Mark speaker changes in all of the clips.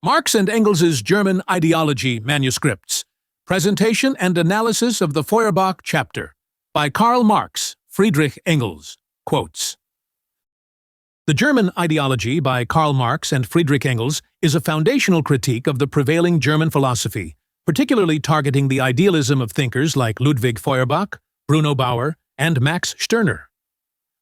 Speaker 1: Marx and Engels' German Ideology Manuscripts. Presentation and Analysis of the Feuerbach Chapter by Karl Marx, Friedrich Engels. Quotes. The German Ideology by Karl Marx and Friedrich Engels is a foundational critique of the prevailing German philosophy, particularly targeting the idealism of thinkers like Ludwig Feuerbach, Bruno Bauer, and Max Stirner.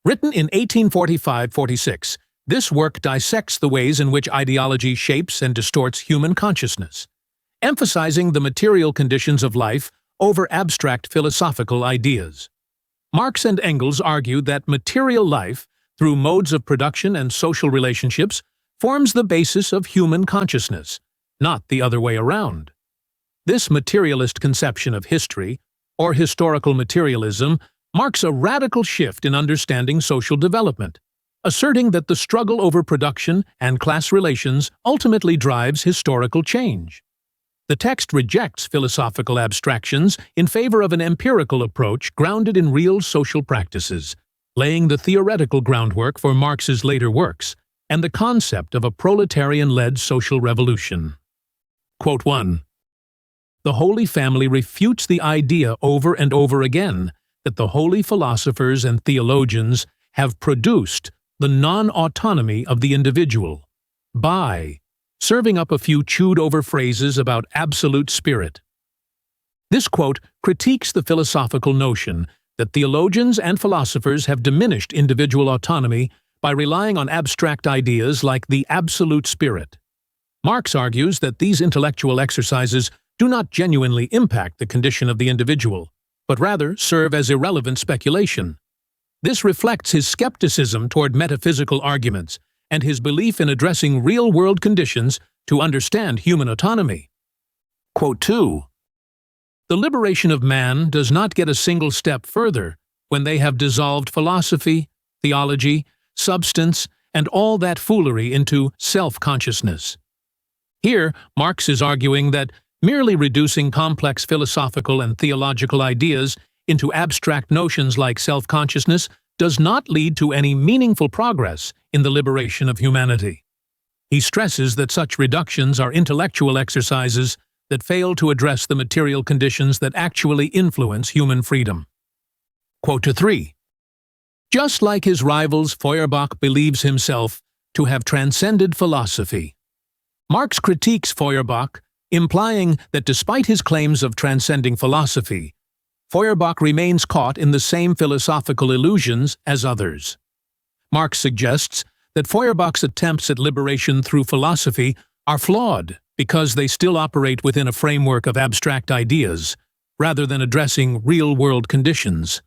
Speaker 1: Written in 1845-46, this work dissects the ways in which ideology shapes and distorts human consciousness, emphasizing the material conditions of life over abstract philosophical ideas. Marx and Engels argue that material life, through modes of production and social relationships, forms the basis of human consciousness, not the other way around. This materialist conception of history, or historical materialism, marks a radical shift in understanding social development, asserting that the struggle over production and class relations ultimately drives historical change. The text rejects philosophical abstractions in favor of an empirical approach grounded in real social practices, laying the theoretical groundwork for Marx's later works and the concept of a proletarian-led social revolution. Quote 1. The Holy Family refutes the idea over and over again that the holy philosophers and theologians have produced the non-autonomy of the individual by serving up a few chewed-over phrases about absolute spirit. This quote critiques the philosophical notion that theologians and philosophers have diminished individual autonomy by relying on abstract ideas like the absolute spirit. Marx argues that these intellectual exercises do not genuinely impact the condition of the individual, but rather serve as irrelevant speculation. This reflects his skepticism toward metaphysical arguments and his belief in addressing real-world conditions to understand human autonomy. Quote 2. The liberation of man does not get a single step further when they have dissolved philosophy, theology, substance, and all that foolery into self-consciousness. Here, Marx is arguing that merely reducing complex philosophical and theological ideas into abstract notions like self-consciousness does not lead to any meaningful progress in the liberation of humanity. He stresses that such reductions are intellectual exercises that fail to address the material conditions that actually influence human freedom. Quote 3. Just like his rivals, Feuerbach believes himself to have transcended philosophy. Marx critiques Feuerbach, implying that despite his claims of transcending philosophy, Feuerbach remains caught in the same philosophical illusions as others. Marx suggests that Feuerbach's attempts at liberation through philosophy are flawed because they still operate within a framework of abstract ideas, rather than addressing real-world conditions.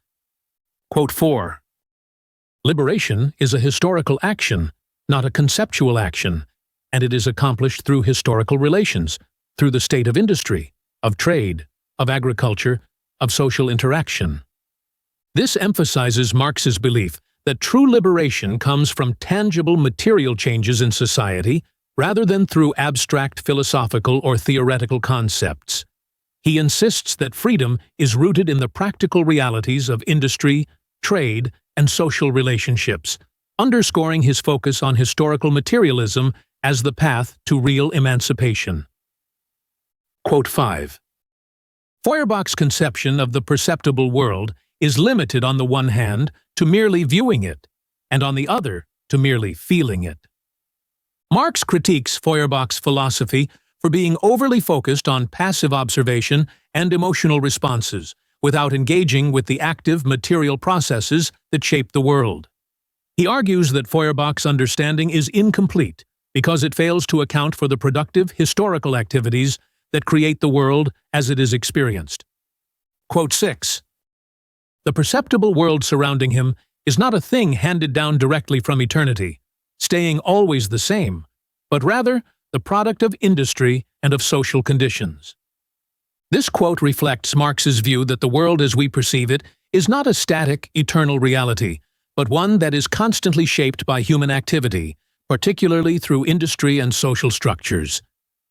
Speaker 1: Quote 4. Liberation is a historical action, not a conceptual action, and it is accomplished through historical relations, through the state of industry, of trade, of agriculture, of social interaction. This emphasizes Marx's belief that true liberation comes from tangible material changes in society rather than through abstract philosophical or theoretical concepts. He insists that freedom is rooted in the practical realities of industry, trade, and social relationships, underscoring his focus on historical materialism as the path to real emancipation. Quote 5. Feuerbach's conception of the perceptible world is limited on the one hand to merely viewing it, and on the other to merely feeling it. Marx critiques Feuerbach's philosophy for being overly focused on passive observation and emotional responses, without engaging with the active material processes that shape the world. He argues that Feuerbach's understanding is incomplete because it fails to account for the productive historical activities that create the world as it is experienced. Quote 6. The perceptible world surrounding him is not a thing handed down directly from eternity, staying always the same, but rather the product of industry and of social conditions. This quote reflects Marx's view that the world as we perceive it is not a static, eternal reality, but one that is constantly shaped by human activity, particularly through industry and social structures.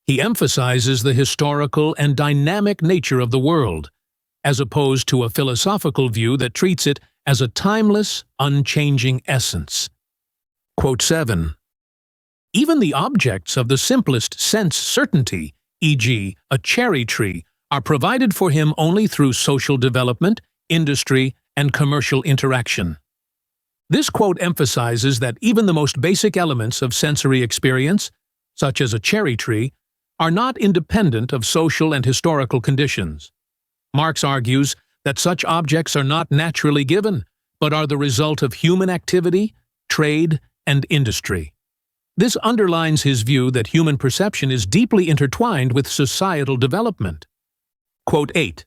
Speaker 1: He emphasizes the historical and dynamic nature of the world, as opposed to a philosophical view that treats it as a timeless, unchanging essence. Quote 7. Even the objects of the simplest sense certainty, e.g., a cherry tree, are provided for him only through social development, industry, and commercial interaction. This quote emphasizes that even the most basic elements of sensory experience, such as a cherry tree, are not independent of social and historical conditions. Marx argues that such objects are not naturally given, but are the result of human activity, trade, and industry. This underlines his view that human perception is deeply intertwined with societal development. Quote 8.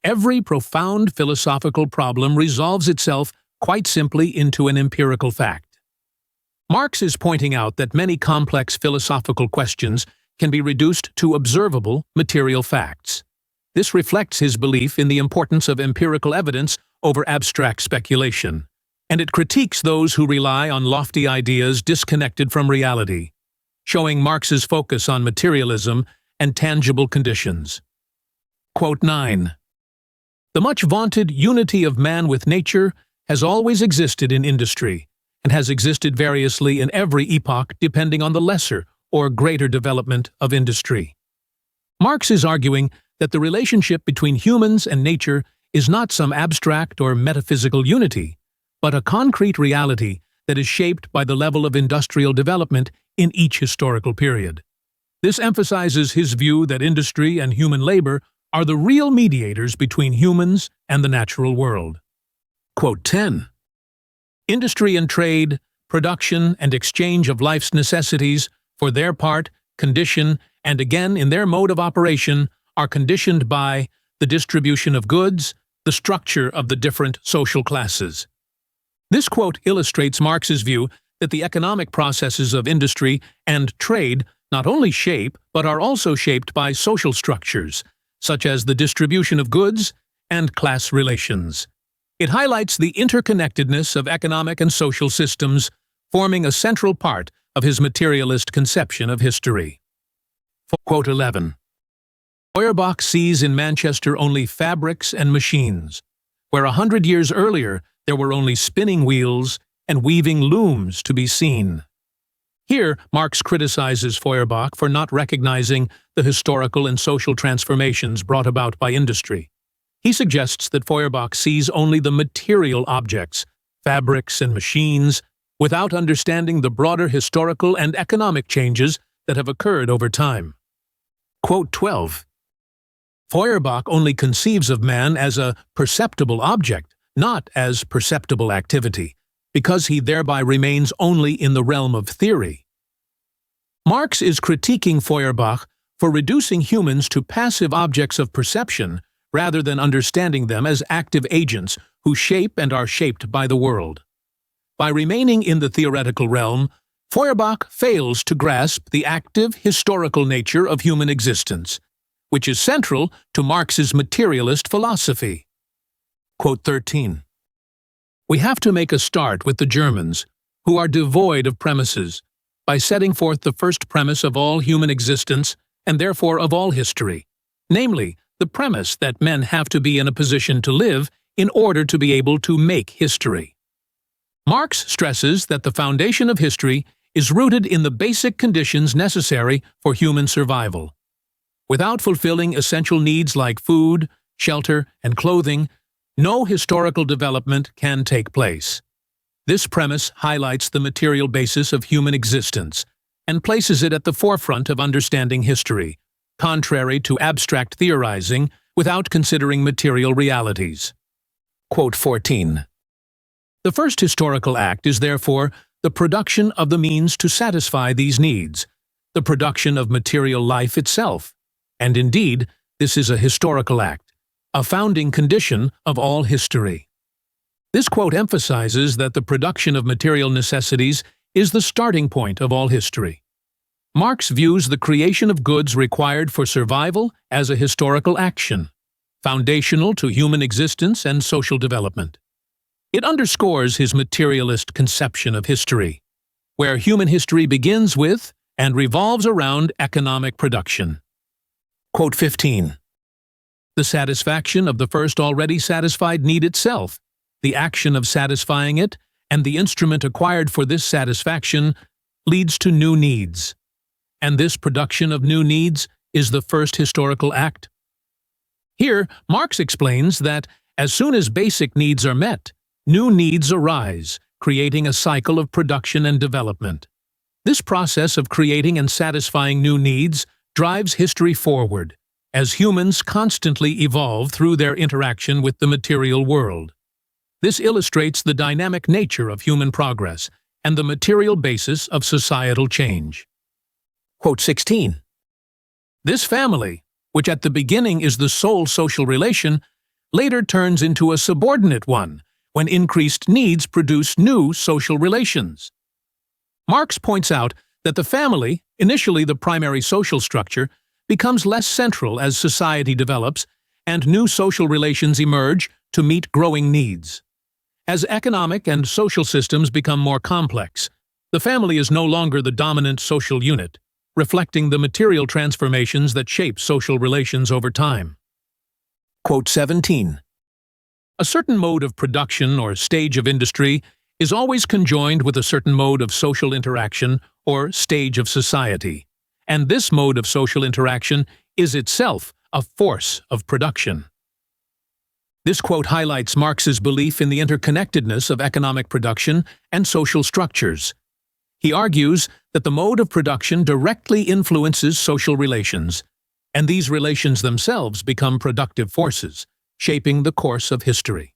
Speaker 1: Every profound philosophical problem resolves itself quite simply into an empirical fact. Marx is pointing out that many complex philosophical questions can be reduced to observable, material facts. This reflects his belief in the importance of empirical evidence over abstract speculation, and it critiques those who rely on lofty ideas disconnected from reality, showing Marx's focus on materialism and tangible conditions. Quote 9. The much vaunted unity of man with nature has always existed in industry, and has existed variously in every epoch depending on the lesser or greater development of industry. Marx is arguing that the relationship between humans and nature is not some abstract or metaphysical unity, but a concrete reality that is shaped by the level of industrial development in each historical period. This emphasizes his view that industry and human labor are the real mediators between humans and the natural world. Quote 10. Industry and trade, production and exchange of life's necessities, for their part, condition, and again in their mode of operation, are conditioned by the distribution of goods, the structure of the different social classes. This quote illustrates Marx's view that the economic processes of industry and trade not only shape but are also shaped by social structures, such as the distribution of goods and class relations. It highlights the interconnectedness of economic and social systems, forming a central part of his materialist conception of history. Quote 11. Feuerbach sees in Manchester only fabrics and machines, where 100 years earlier there were only spinning wheels and weaving looms to be seen. Here, Marx criticizes Feuerbach for not recognizing the historical and social transformations brought about by industry. He suggests that Feuerbach sees only the material objects, fabrics and machines, without understanding the broader historical and economic changes that have occurred over time. Quote 12. Feuerbach only conceives of man as a perceptible object, not as perceptible activity, because he thereby remains only in the realm of theory. Marx is critiquing Feuerbach for reducing humans to passive objects of perception rather than understanding them as active agents who shape and are shaped by the world. By remaining in the theoretical realm, Feuerbach fails to grasp the active, historical nature of human existence, which is central to Marx's materialist philosophy. Quote 13. We have to make a start with the Germans, who are devoid of premises, by setting forth the first premise of all human existence and therefore of all history, namely, the premise that men have to be in a position to live in order to be able to make history. Marx stresses that the foundation of history is rooted in the basic conditions necessary for human survival. Without fulfilling essential needs like food, shelter, and clothing, no historical development can take place. This premise highlights the material basis of human existence and places it at the forefront of understanding history, contrary to abstract theorizing without considering material realities. Quote 14. The first historical act is therefore the production of the means to satisfy these needs, the production of material life itself. And indeed, this is a historical act, a founding condition of all history. This quote emphasizes that the production of material necessities is the starting point of all history. Marx views the creation of goods required for survival as a historical action, foundational to human existence and social development. It underscores his materialist conception of history, where human history begins with and revolves around economic production. Quote 15. The satisfaction of the first already satisfied need itself, the action of satisfying it, and the instrument acquired for this satisfaction leads to new needs. And this production of new needs is the first historical act. Here, Marx explains that as soon as basic needs are met, new needs arise, creating a cycle of production and development. This process of creating and satisfying new needs drives history forward, as humans constantly evolve through their interaction with the material world. This illustrates the dynamic nature of human progress and the material basis of societal change. Quote 16. This family, which at the beginning is the sole social relation, later turns into a subordinate one when increased needs produce new social relations. Marx points out that the family, initially the primary social structure, becomes less central as society develops and new social relations emerge to meet growing needs. As economic and social systems become more complex, the family is no longer the dominant social unit, reflecting the material transformations that shape social relations over time. Quote 17. A certain mode of production or stage of industry is always conjoined with a certain mode of social interaction or stage of society, and this mode of social interaction is itself a force of production. This quote highlights Marx's belief in the interconnectedness of economic production and social structures. He argues that the mode of production directly influences social relations, and these relations themselves become productive forces, shaping the course of history.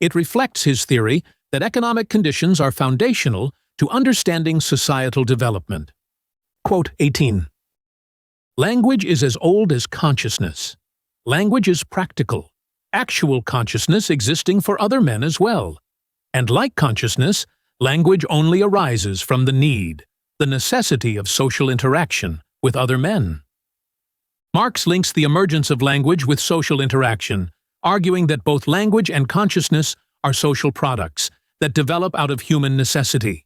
Speaker 1: It reflects his theory that economic conditions are foundational to understanding societal development. Quote 18. Language is as old as consciousness. Language is practical, actual consciousness existing for other men as well. And like consciousness, language only arises from the need, the necessity of social interaction with other men. Marx links the emergence of language with social interaction, arguing that both language and consciousness are social products that develop out of human necessity.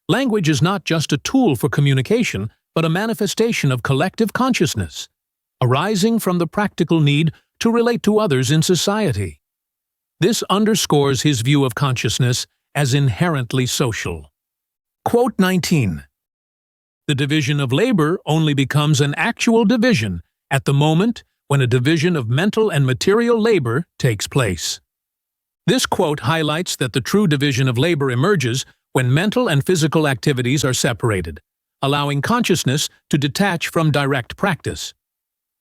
Speaker 1: Language is not just a tool for communication, but a manifestation of collective consciousness, arising from the practical need to relate to others in society. This underscores his view of consciousness as inherently social. Quote 19. The division of labor only becomes an actual division at the moment when a division of mental and material labor takes place. This quote highlights that the true division of labor emerges when mental and physical activities are separated, allowing consciousness to detach from direct practice.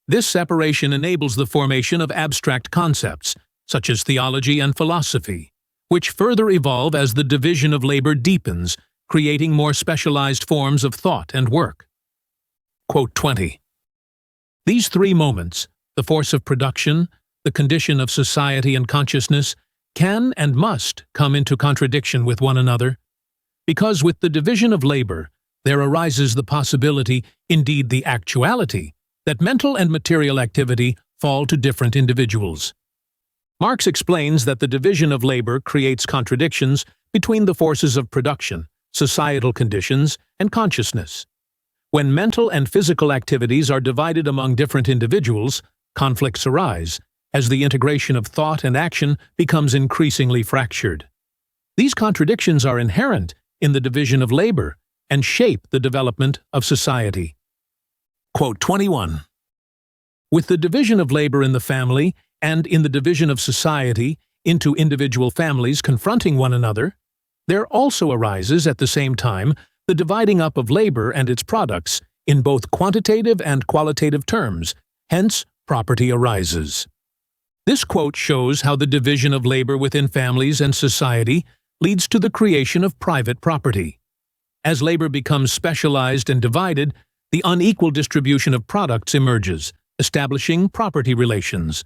Speaker 1: This separation enables the formation of abstract concepts, such as theology and philosophy, which further evolve as the division of labor deepens, creating more specialized forms of thought and work. Quote 20. These three moments, the force of production, the condition of society and consciousness, can and must come into contradiction with one another, because with the division of labor, there arises the possibility, indeed the actuality, that mental and material activity fall to different individuals. Marx explains that the division of labor creates contradictions between the forces of production, societal conditions, and consciousness. When mental and physical activities are divided among different individuals, conflicts arise, as the integration of thought and action becomes increasingly fractured. These contradictions are inherent in the division of labor and shape the development of society. Quote 21. With the division of labor in the family and in the division of society into individual families confronting one another, there also arises at the same time the dividing up of labor and its products in both quantitative and qualitative terms, hence property arises. This quote shows how the division of labor within families and society leads to the creation of private property. As labor becomes specialized and divided, the unequal distribution of products emerges, establishing property relations.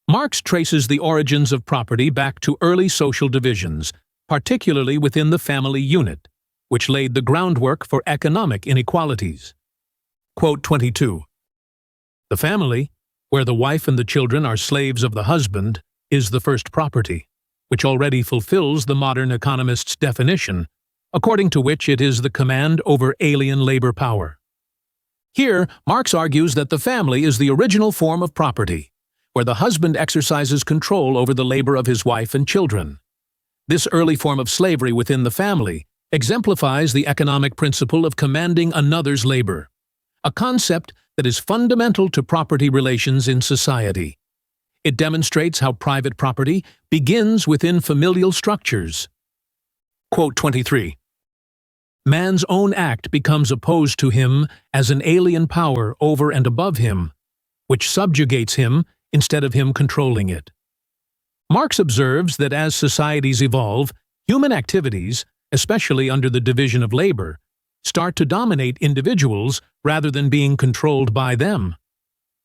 Speaker 1: Marx traces the origins of property back to early social divisions, particularly within the family unit, which laid the groundwork for economic inequalities. Quote 22. The family, where the wife and the children are slaves of the husband, is the first property, which already fulfills the modern economist's definition, according to which it is the command over alien labor power. Here, Marx argues that the family is the original form of property, where the husband exercises control over the labor of his wife and children, This early form of slavery within the family exemplifies the economic principle of commanding another's labor, a concept that is fundamental to property relations in society. It demonstrates how private property begins within familial structures. Quote 23. Man's own act becomes opposed to him as an alien power over and above him, which subjugates him instead of him controlling it. Marx observes that as societies evolve, human activities, especially under the division of labor, start to dominate individuals rather than being controlled by them.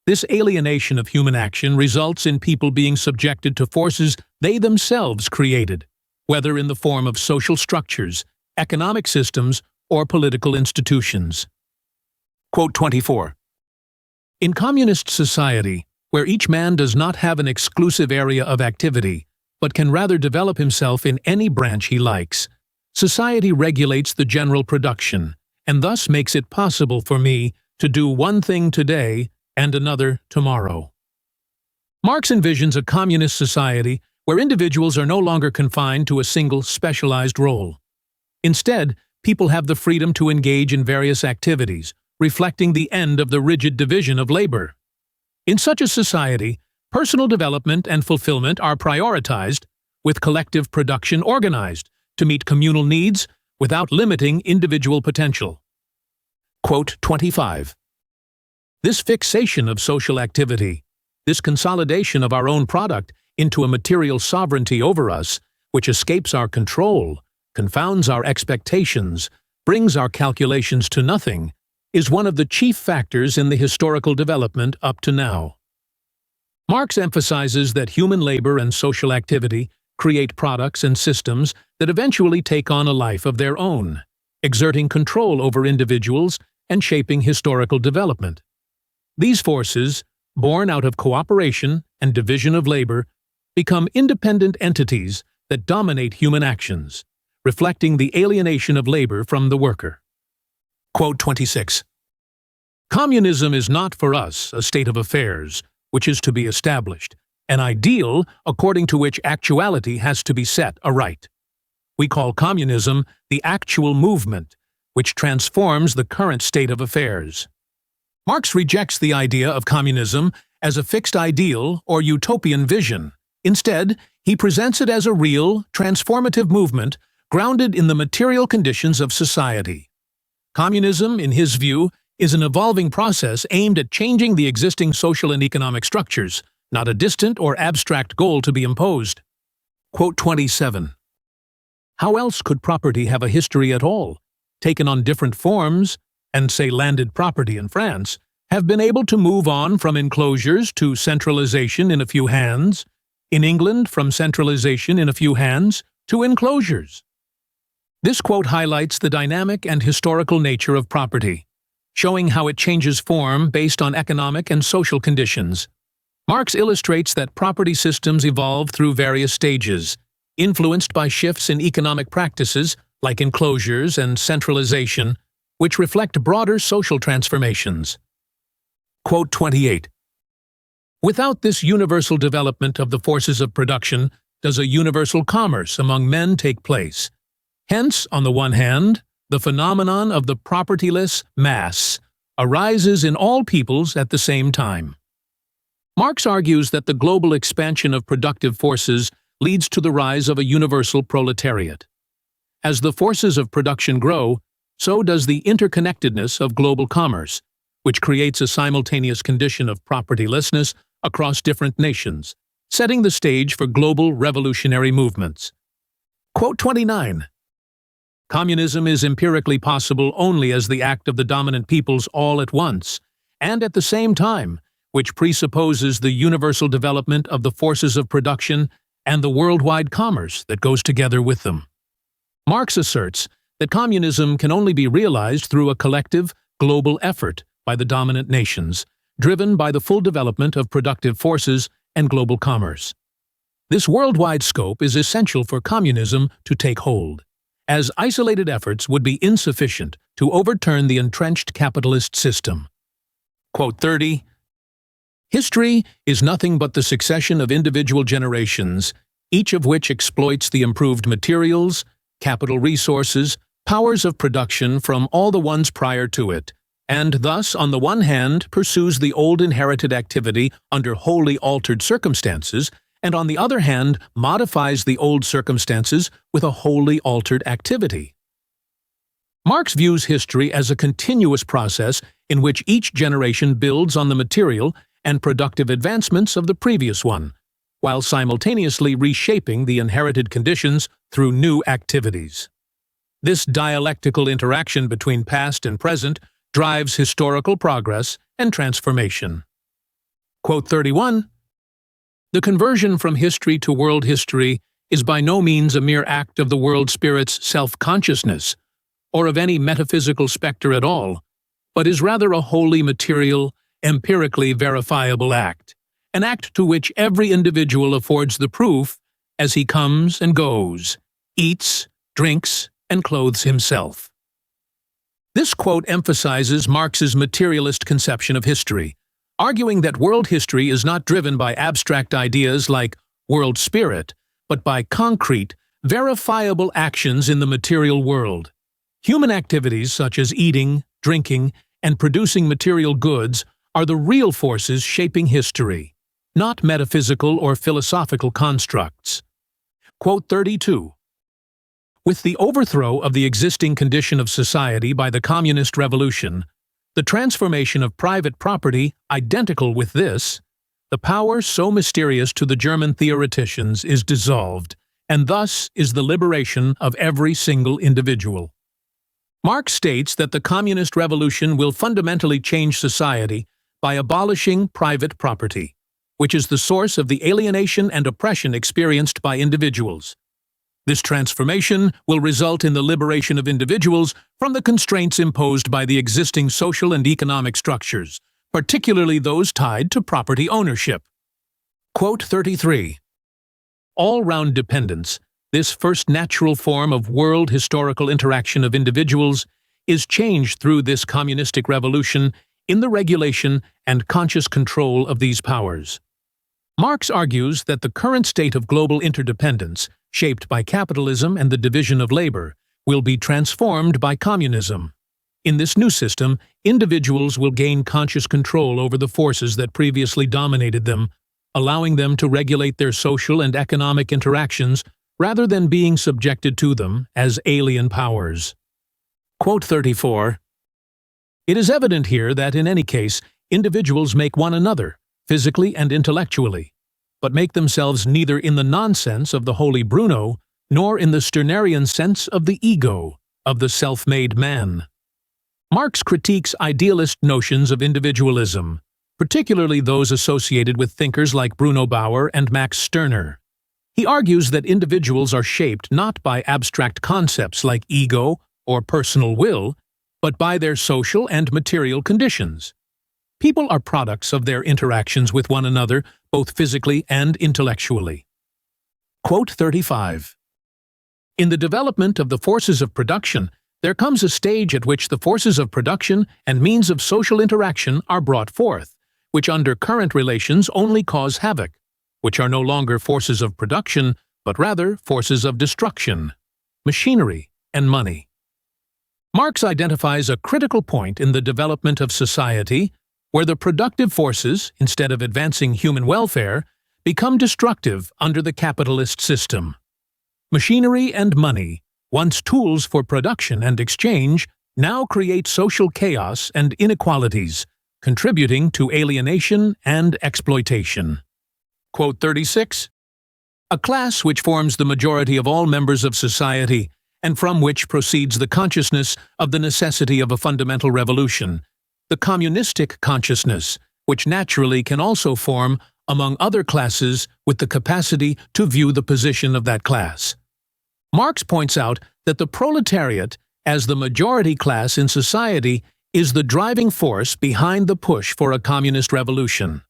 Speaker 1: This alienation of human action results in people being subjected to forces they themselves created, whether in the form of social structures, economic systems, or political institutions. Quote 24. In communist society, where each man does not have an exclusive area of activity, but can rather develop himself in any branch he likes, society regulates the general production, and thus makes it possible for me to do one thing today and another tomorrow. Marx envisions a communist society where individuals are no longer confined to a single specialized role. Instead, people have the freedom to engage in various activities, reflecting the end of the rigid division of labor. In such a society, personal development and fulfillment are prioritized, with collective production organized to meet communal needs without limiting individual potential. Quote 25. This fixation of social activity, this consolidation of our own product into a material sovereignty over us, which escapes our control, confounds our expectations, brings our calculations to nothing, is one of the chief factors in the historical development up to now. Marx emphasizes that human labor and social activity create products and systems that eventually take on a life of their own, exerting control over individuals and shaping historical development. These forces, born out of cooperation and division of labor, become independent entities that dominate human actions, reflecting the alienation of labor from the worker. Quote 26. Communism is not for us a state of affairs which is to be established, an ideal according to which actuality has to be set aright. We call communism the actual movement, which transforms the current state of affairs. Marx rejects the idea of communism as a fixed ideal or utopian vision. Instead, he presents it as a real, transformative movement grounded in the material conditions of society. Communism, in his view, is an evolving process aimed at changing the existing social and economic structures, not a distant or abstract goal to be imposed. Quote 27. How else could property have a history at all, taken on different forms, and say landed property in France, have been able to move on from enclosures to centralization in a few hands, in England from centralization in a few hands to enclosures? This quote highlights the dynamic and historical nature of property, showing how it changes form based on economic and social conditions. Marx illustrates that property systems evolve through various stages, influenced by shifts in economic practices like enclosures and centralization, which reflect broader social transformations. Quote 28. Without this universal development of the forces of production does a universal commerce among men take place. Hence, on the one hand, the phenomenon of the propertyless mass arises in all peoples at the same time. Marx argues that the global expansion of productive forces leads to the rise of a universal proletariat. As the forces of production grow, so does the interconnectedness of global commerce, which creates a simultaneous condition of propertylessness across different nations, setting the stage for global revolutionary movements. Quote 29. Communism is empirically possible only as the act of the dominant peoples all at once, and at the same time, which presupposes the universal development of the forces of production and the worldwide commerce that goes together with them. Marx asserts that communism can only be realized through a collective, global effort by the dominant nations, driven by the full development of productive forces and global commerce. This worldwide scope is essential for communism to take hold, as isolated efforts would be insufficient to overturn the entrenched capitalist system. Quote 30. History is nothing but the succession of individual generations, each of which exploits the improved materials, capital resources, powers of production from all the ones prior to it, and thus, on the one hand, pursues the old inherited activity under wholly altered circumstances, and on the other hand, modifies the old circumstances with a wholly altered activity. Marx views history as a continuous process in which each generation builds on the material and productive advancements of the previous one, while simultaneously reshaping the inherited conditions through new activities. This dialectical interaction between past and present drives historical progress and transformation. Quote 31. The conversion from history to world history is by no means a mere act of the world spirit's self-consciousness, or of any metaphysical specter at all, but is rather a wholly material, empirically verifiable act, an act to which every individual affords the proof as he comes and goes, eats, drinks, and clothes himself. This quote emphasizes Marx's materialist conception of history, arguing that world history is not driven by abstract ideas like world spirit, but by concrete, verifiable actions in the material world. Human activities such as eating, drinking, and producing material goods are the real forces shaping history, not metaphysical or philosophical constructs. Quote 32. With the overthrow of the existing condition of society by the communist revolution, the transformation of private property identical with this, the power so mysterious to the German theoreticians is dissolved, and thus is the liberation of every single individual. Marx states that the communist revolution will fundamentally change society by abolishing private property, which is the source of the alienation and oppression experienced by individuals. This transformation will result in the liberation of individuals from the constraints imposed by the existing social and economic structures, particularly those tied to property ownership. Quote 33. All-round dependence, this first natural form of world historical interaction of individuals, is changed through this communistic revolution in the regulation and conscious control of these powers. Marx argues that the current state of global interdependence, shaped by capitalism and the division of labor, will be transformed by communism. In this new system, individuals will gain conscious control over the forces that previously dominated them, allowing them to regulate their social and economic interactions rather than being subjected to them as alien powers. Quote 34. It is evident here that in any case, individuals make one another, physically and intellectually, but make themselves neither in the nonsense of the holy Bruno, nor in the Stirnerian sense of the ego, of the self-made man. Marx critiques idealist notions of individualism, particularly those associated with thinkers like Bruno Bauer and Max Stirner. He argues that individuals are shaped not by abstract concepts like ego or personal will, but by their social and material conditions. People are products of their interactions with one another, both physically and intellectually. Quote 35. In the development of the forces of production, there comes a stage at which the forces of production and means of social interaction are brought forth, which under current relations only cause havoc, which are no longer forces of production, but rather forces of destruction, machinery, and money. Marx identifies a critical point in the development of society where the productive forces, instead of advancing human welfare, become destructive under the capitalist system. Machinery and money, once tools for production and exchange, now create social chaos and inequalities, contributing to alienation and exploitation. Quote 36. A class which forms the majority of all members of society, and from which proceeds the consciousness of the necessity of a fundamental revolution, the communistic consciousness, which naturally can also form, among other classes, with the capacity to view the position of that class. Marx points out that the proletariat, as the majority class in society, is the driving force behind the push for a communist revolution.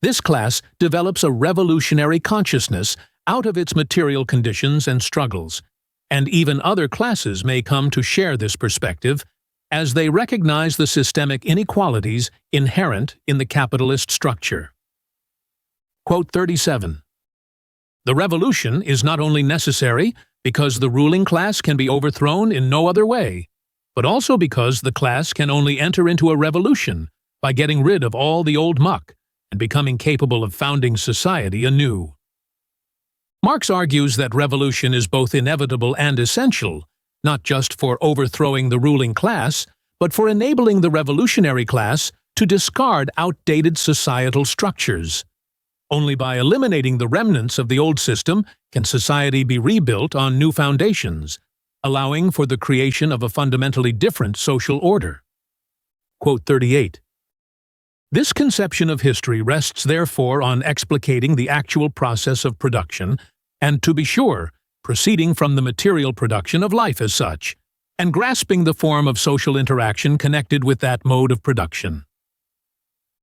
Speaker 1: This class develops a revolutionary consciousness out of its material conditions and struggles, and even other classes may come to share this perspective as they recognize the systemic inequalities inherent in the capitalist structure. Quote 37. The revolution is not only necessary because the ruling class can be overthrown in no other way, but also because the class can only enter into a revolution by getting rid of all the old muck and becoming capable of founding society anew. Marx argues that revolution is both inevitable and essential, not just for overthrowing the ruling class, but for enabling the revolutionary class to discard outdated societal structures. Only by eliminating the remnants of the old system can society be rebuilt on new foundations, allowing for the creation of a fundamentally different social order. Quote 38. This conception of history rests therefore on explicating the actual process of production, and to be sure, proceeding from the material production of life as such, and grasping the form of social interaction connected with that mode of production.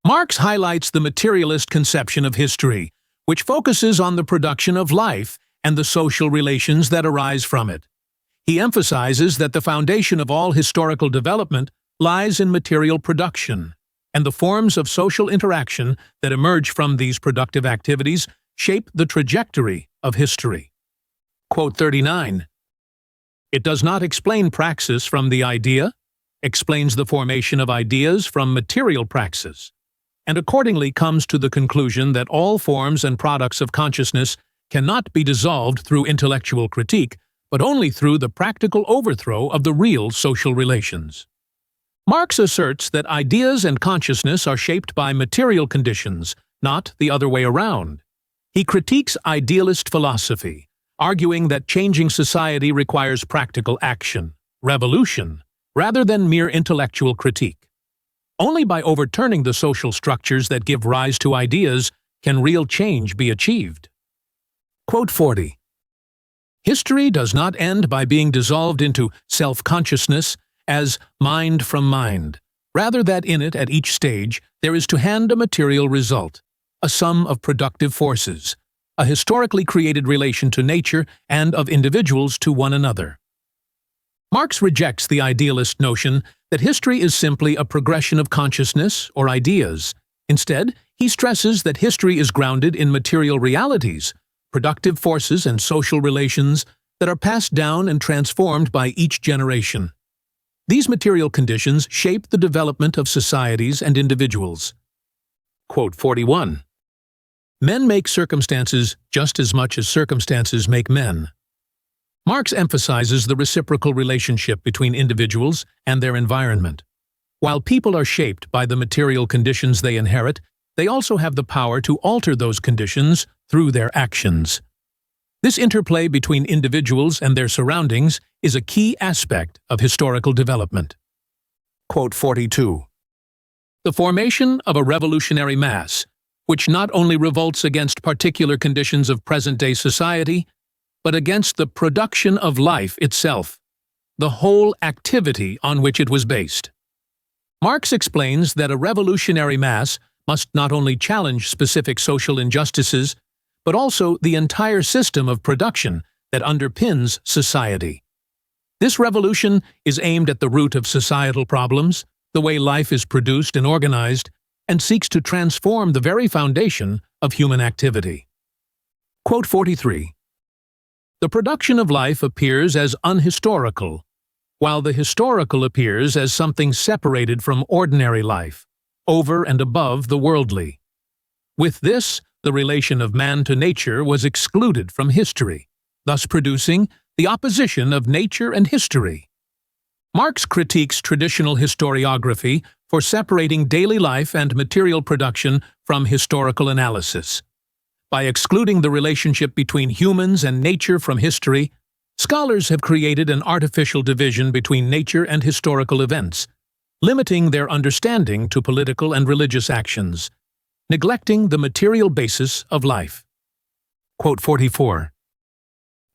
Speaker 1: Marx highlights the materialist conception of history, which focuses on the production of life and the social relations that arise from it. He emphasizes that the foundation of all historical development lies in material production, and the forms of social interaction that emerge from these productive activities shape the trajectory of history. Quote 39. It does not explain praxis from the idea, explains the formation of ideas from material praxis, and accordingly comes to the conclusion that all forms and products of consciousness cannot be dissolved through intellectual critique, but only through the practical overthrow of the real social relations. Marx asserts that ideas and consciousness are shaped by material conditions, not the other way around. He critiques idealist philosophy, arguing that changing society requires practical action, revolution, rather than mere intellectual critique. Only by overturning the social structures that give rise to ideas can real change be achieved. Quote 40. History does not end by being dissolved into self-consciousness as mind from mind, rather that in it at each stage there is to hand a material result, a sum of productive forces, a historically created relation to nature and of individuals to one another. Marx rejects the idealist notion that history is simply a progression of consciousness or ideas. Instead, he stresses that history is grounded in material realities, productive forces and social relations that are passed down and transformed by each generation. These material conditions shape the development of societies and individuals. Quote 41. Men make circumstances just as much as circumstances make men. Marx emphasizes the reciprocal relationship between individuals and their environment. While people are shaped by the material conditions they inherit, they also have the power to alter those conditions through their actions. This interplay between individuals and their surroundings is a key aspect of historical development. Quote 42. The formation of a revolutionary mass, which not only revolts against particular conditions of present-day society, but against the production of life itself, the whole activity on which it was based. Marx explains that a revolutionary mass must not only challenge specific social injustices, but also the entire system of production that underpins society. This revolution is aimed at the root of societal problems, the way life is produced and organized, and seeks to transform the very foundation of human activity. Quote 43. The production of life appears as unhistorical, while the historical appears as something separated from ordinary life, over and above the worldly. With this, the relation of man to nature was excluded from history, thus producing the opposition of nature and history. Marx critiques traditional historiography for separating daily life and material production from historical analysis. By excluding the relationship between humans and nature from history, scholars have created an artificial division between nature and historical events, limiting their understanding to political and religious actions, neglecting the material basis of life. Quote 44.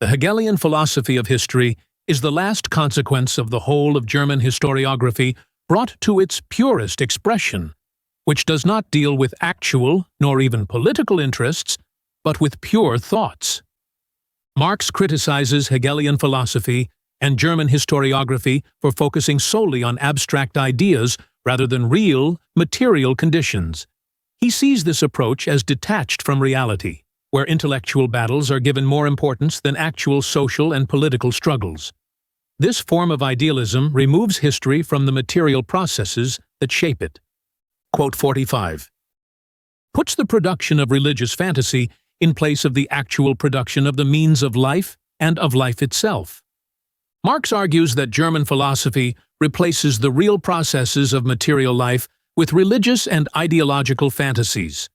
Speaker 1: The Hegelian philosophy of history is the last consequence of the whole of German historiography brought to its purest expression, which does not deal with actual nor even political interests, but with pure thoughts. Marx criticizes Hegelian philosophy and German historiography for focusing solely on abstract ideas rather than real, material conditions. He sees this approach as detached from reality, where intellectual battles are given more importance than actual social and political struggles. This form of idealism removes history from the material processes that shape it. Quote 45. Puts the production of religious fantasy in place of the actual production of the means of life and of life itself. Marx argues that German philosophy replaces the real processes of material life with religious and ideological fantasies.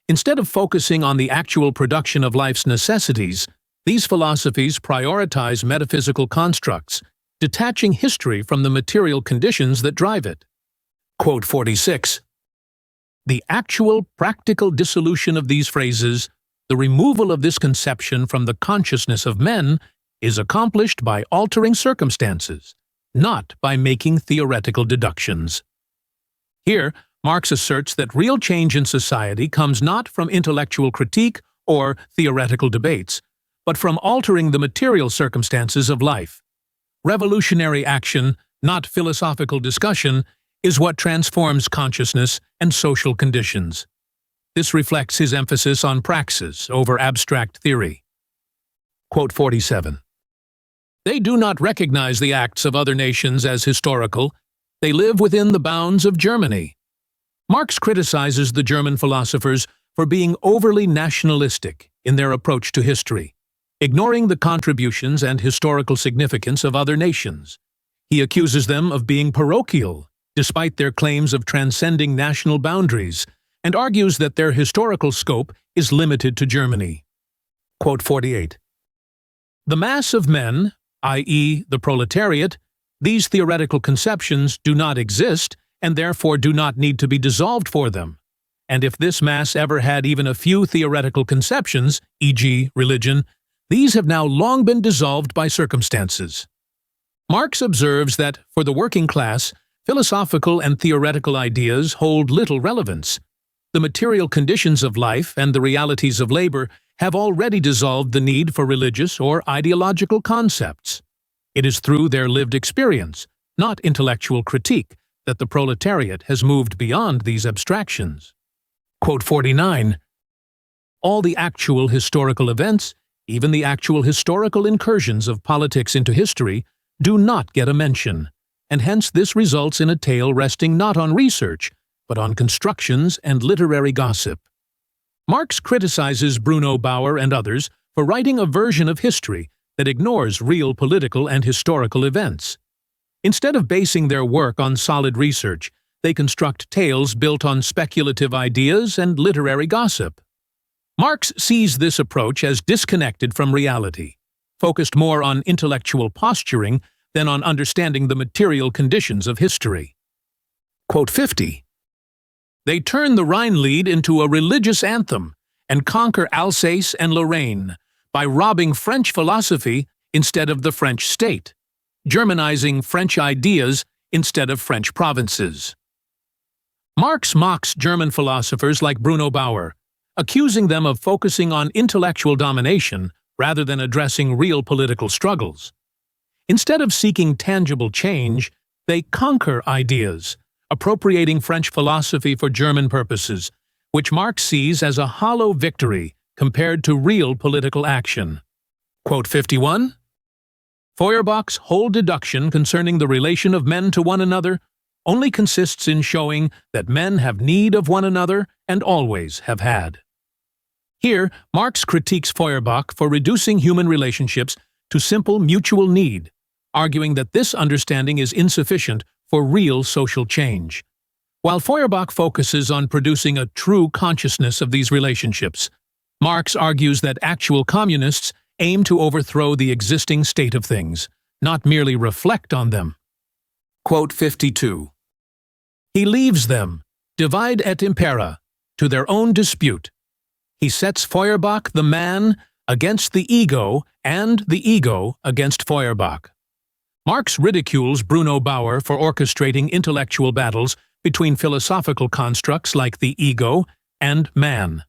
Speaker 1: Instead of focusing on the actual production of life's necessities, these philosophies prioritize metaphysical constructs, detaching history from the material conditions that drive it. Quote 46. The actual practical dissolution of these phrases, the removal of this conception from the consciousness of men, is accomplished by altering circumstances, not by making theoretical deductions. Here, Marx asserts that real change in society comes not from intellectual critique or theoretical debates, but from altering the material circumstances of life. Revolutionary action, not philosophical discussion, is what transforms consciousness and social conditions. This reflects his emphasis on praxis over abstract theory. Quote 47. They do not recognize the acts of other nations as historical. They live within the bounds of Germany. Marx criticizes the German philosophers for being overly nationalistic in their approach to history, ignoring the contributions and historical significance of other nations. He accuses them of being parochial, despite their claims of transcending national boundaries, and argues that their historical scope is limited to Germany. Quote 48. The mass of men, i.e., the proletariat, these theoretical conceptions do not exist and therefore do not need to be dissolved for them. And if this mass ever had even a few theoretical conceptions, e.g., religion, these have now long been dissolved by circumstances. Marx observes that, for the working class, philosophical and theoretical ideas hold little relevance. The material conditions of life and the realities of labor have already dissolved the need for religious or ideological concepts. It is through their lived experience, not intellectual critique, that the proletariat has moved beyond these abstractions. Quote 49. All the actual historical events, even the actual historical incursions of politics into history, do not get a mention, and hence this results in a tale resting not on research, but on constructions and literary gossip. Marx criticizes Bruno Bauer and others for writing a version of history that ignores real political and historical events. Instead of basing their work on solid research, they construct tales built on speculative ideas and literary gossip. Marx sees this approach as disconnected from reality, focused more on intellectual posturing than on understanding the material conditions of history. Quote 50. They turn the Rhine-Lied into a religious anthem and conquer Alsace and Lorraine by robbing French philosophy instead of the French state, Germanizing French ideas instead of French provinces. Marx mocks German philosophers like Bruno Bauer, accusing them of focusing on intellectual domination rather than addressing real political struggles. Instead of seeking tangible change, they conquer ideas, appropriating French philosophy for German purposes, which Marx sees as a hollow victory compared to real political action. Quote 51. Feuerbach's whole deduction concerning the relation of men to one another only consists in showing that men have need of one another and always have had. Here, Marx critiques Feuerbach for reducing human relationships to simple mutual need, arguing that this understanding is insufficient for real social change. While Feuerbach focuses on producing a true consciousness of these relationships, Marx argues that actual communists aim to overthrow the existing state of things, not merely reflect on them. Quote 52. He leaves them, divide et impera, to their own dispute. He sets Feuerbach the man against the ego and the ego against Feuerbach. Marx ridicules Bruno Bauer for orchestrating intellectual battles between philosophical constructs like the ego and man.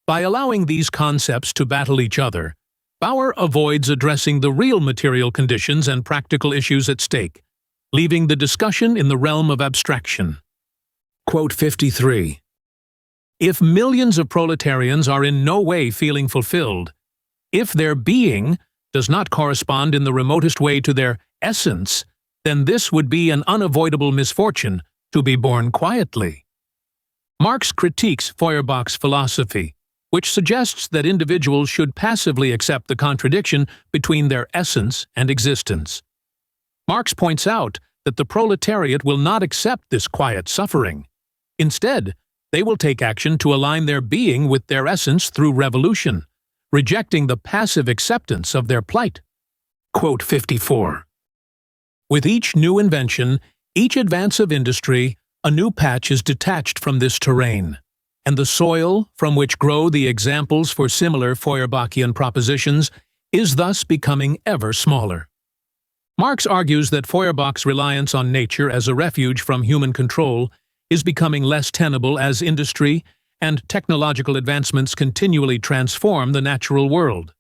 Speaker 1: By allowing these concepts to battle each other, Bauer avoids addressing the real material conditions and practical issues at stake, leaving the discussion in the realm of abstraction. Quote 53. If millions of proletarians are in no way feeling fulfilled, if their being does not correspond in the remotest way to their essence, then this would be an unavoidable misfortune to be born quietly. Marx critiques Feuerbach's philosophy, which suggests that individuals should passively accept the contradiction between their essence and existence. Marx points out that the proletariat will not accept this quiet suffering. Instead, they will take action to align their being with their essence through revolution, rejecting the passive acceptance of their plight. Quote 54. With each new invention, each advance of industry, a new patch is detached from this terrain, and the soil from which grow the examples for similar Feuerbachian propositions is thus becoming ever smaller. Marx argues that Feuerbach's reliance on nature as a refuge from human control is becoming less tenable as industry and technological advancements continually transform the natural world.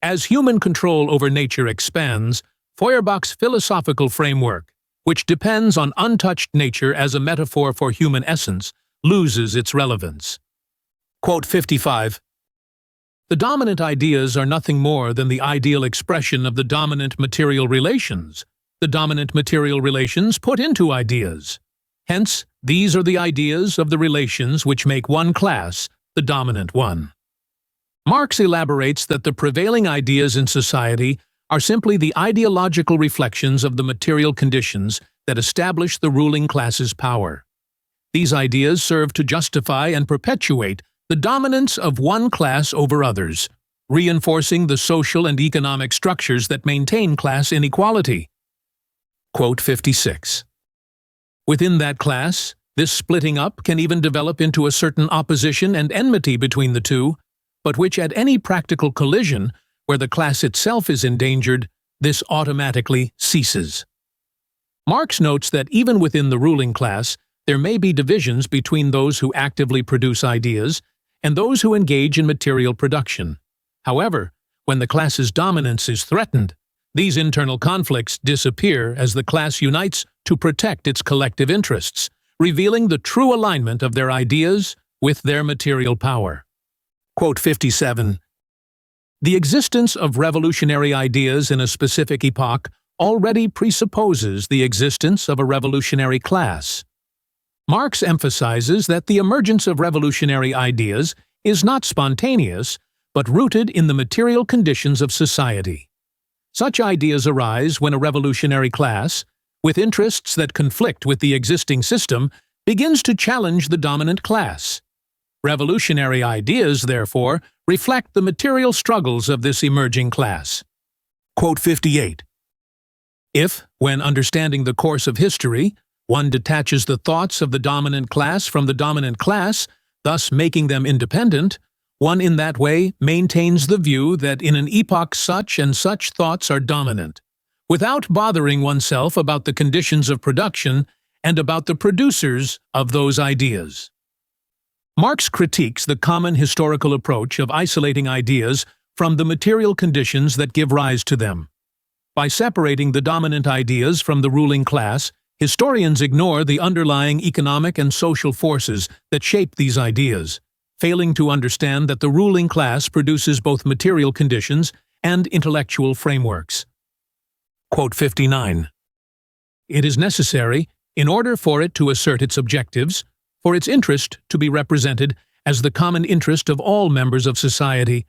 Speaker 1: As human control over nature expands, Feuerbach's philosophical framework, which depends on untouched nature as a metaphor for human essence, loses its relevance. Quote 55. The dominant ideas are nothing more than the ideal expression of the dominant material relations, the dominant material relations put into ideas. Hence, these are the ideas of the relations which make one class the dominant one. Marx elaborates that the prevailing ideas in society are simply the ideological reflections of the material conditions that establish the ruling class's power. These ideas serve to justify and perpetuate the dominance of one class over others, reinforcing the social and economic structures that maintain class inequality. Quote 56. Within that class, this splitting up can even develop into a certain opposition and enmity between the two, but which at any practical collision, where the class itself is endangered, this automatically ceases. Marx notes that even within the ruling class, there may be divisions between those who actively produce ideas and those who engage in material production. However, when the class's dominance is threatened, these internal conflicts disappear as the class unites to protect its collective interests, revealing the true alignment of their ideas with their material power. Quote 57. The existence of revolutionary ideas in a specific epoch already presupposes the existence of a revolutionary class. Marx emphasizes that the emergence of revolutionary ideas is not spontaneous, but rooted in the material conditions of society. Such ideas arise when a revolutionary class, with interests that conflict with the existing system, begins to challenge the dominant class. Revolutionary ideas, therefore, reflect the material struggles of this emerging class. Quote 58. If, when understanding the course of history, one detaches the thoughts of the dominant class from the dominant class, thus making them independent, one in that way maintains the view that in an epoch such and such thoughts are dominant, without bothering oneself about the conditions of production and about the producers of those ideas. Marx critiques the common historical approach of isolating ideas from the material conditions that give rise to them. By separating the dominant ideas from the ruling class, historians ignore the underlying economic and social forces that shape these ideas, failing to understand that the ruling class produces both material conditions and intellectual frameworks. Quote 59. It is necessary, in order for it to assert its objectives, for its interest to be represented as the common interest of all members of society,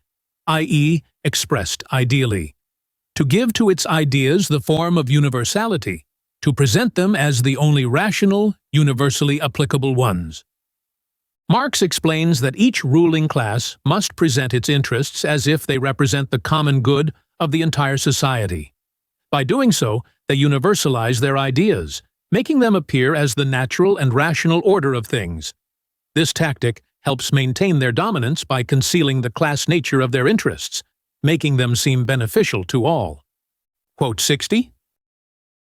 Speaker 1: i.e., expressed ideally, to give to its ideas the form of universality, to present them as the only rational, universally applicable ones. Marx explains that each ruling class must present its interests as if they represent the common good of the entire society. By doing so, they universalize their ideas, making them appear as the natural and rational order of things. This tactic helps maintain their dominance by concealing the class nature of their interests, making them seem beneficial to all. Quote 60.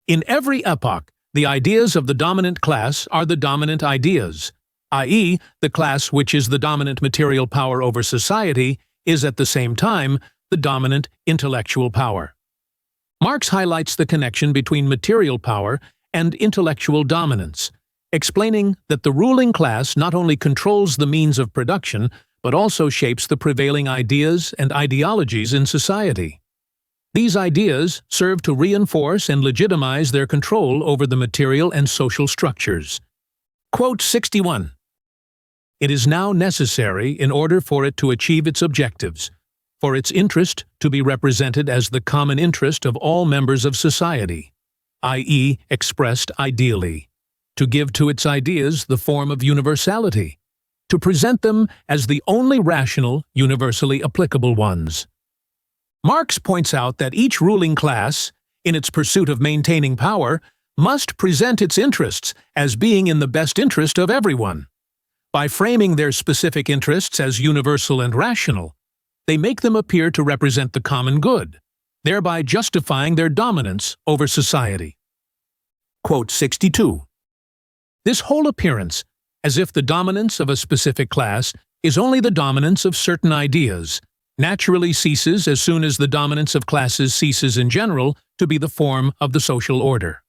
Speaker 1: In every epoch, the ideas of the dominant class are the dominant ideas, i.e., the class which is the dominant material power over society is at the same time the dominant intellectual power. Marx highlights the connection between material power and intellectual dominance, explaining that the ruling class not only controls the means of production, but also shapes the prevailing ideas and ideologies in society. These ideas serve to reinforce and legitimize their control over the material and social structures. Quote 61. It is now necessary, in order for it to achieve its objectives, for its interest to be represented as the common interest of all members of society, i.e., expressed ideally, to give to its ideas the form of universality, to present them as the only rational, universally applicable ones. Marx points out that each ruling class, in its pursuit of maintaining power, must present its interests as being in the best interest of everyone. By framing their specific interests as universal and rational, they make them appear to represent the common good, thereby justifying their dominance over society. Quote 62. This whole appearance, as if the dominance of a specific class is only the dominance of certain ideas, naturally ceases as soon as the dominance of classes ceases in general to be the form of the social order.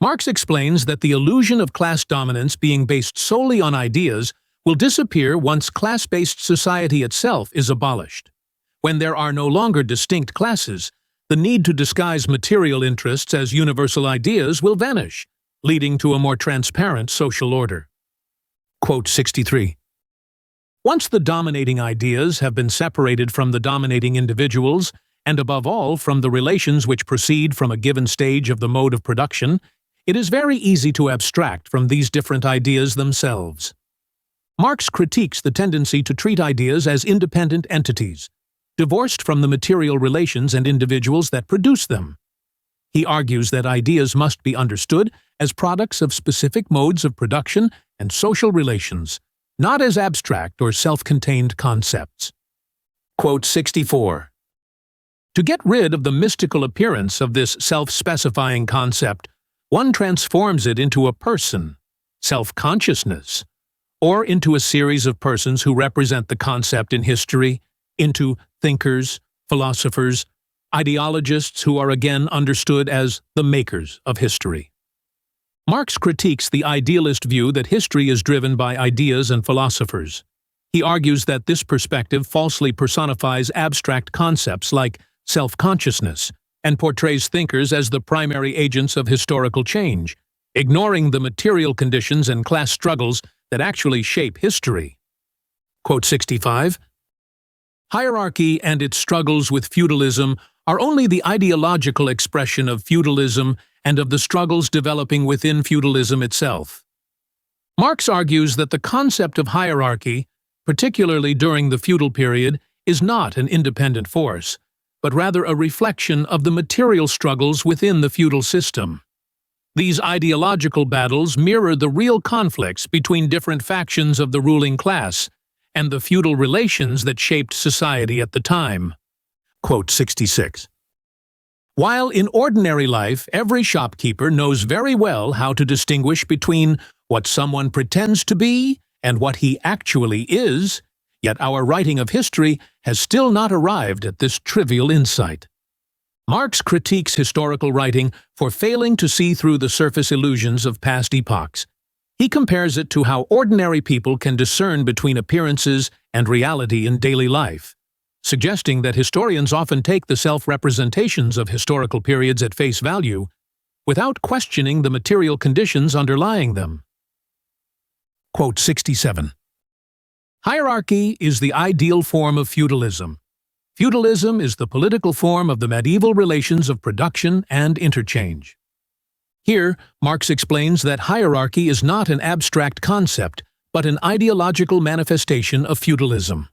Speaker 1: Marx explains that the illusion of class dominance being based solely on ideas will disappear once class-based society itself is abolished. When there are no longer distinct classes, the need to disguise material interests as universal ideas will vanish, leading to a more transparent social order. Quote 63. Once the dominating ideas have been separated from the dominating individuals, and above all from the relations which proceed from a given stage of the mode of production, it is very easy to abstract from these different ideas themselves. Marx critiques the tendency to treat ideas as independent entities, divorced from the material relations and individuals that produce them. He argues that ideas must be understood as products of specific modes of production and social relations, not as abstract or self-contained concepts. Quote 64. To get rid of the mystical appearance of this self-specifying concept, one transforms it into a person, self-consciousness, or into a series of persons who represent the concept in history, into thinkers, philosophers, ideologists who are again understood as the makers of history. Marx critiques the idealist view that history is driven by ideas and philosophers. He argues that this perspective falsely personifies abstract concepts like self-consciousness and portrays thinkers as the primary agents of historical change, ignoring the material conditions and class struggles that actually shape history. Quote 65. Hierarchy and its struggles with feudalism are only the ideological expression of feudalism and of the struggles developing within feudalism itself. Marx argues that the concept of hierarchy, particularly during the feudal period, is not an independent force, but rather a reflection of the material struggles within the feudal system. These ideological battles mirror the real conflicts between different factions of the ruling class and the feudal relations that shaped society at the time. Quote 66. While in ordinary life every shopkeeper knows very well how to distinguish between what someone pretends to be and what he actually is, yet our writing of history has still not arrived at this trivial insight. Marx critiques historical writing for failing to see through the surface illusions of past epochs. He compares it to how ordinary people can discern between appearances and reality in daily life, suggesting that historians often take the self-representations of historical periods at face value without questioning the material conditions underlying them. Quote 67. Hierarchy is the ideal form of feudalism. Feudalism is the political form of the medieval relations of production and interchange. Here, Marx explains that hierarchy is not an abstract concept, but an ideological manifestation of feudalism.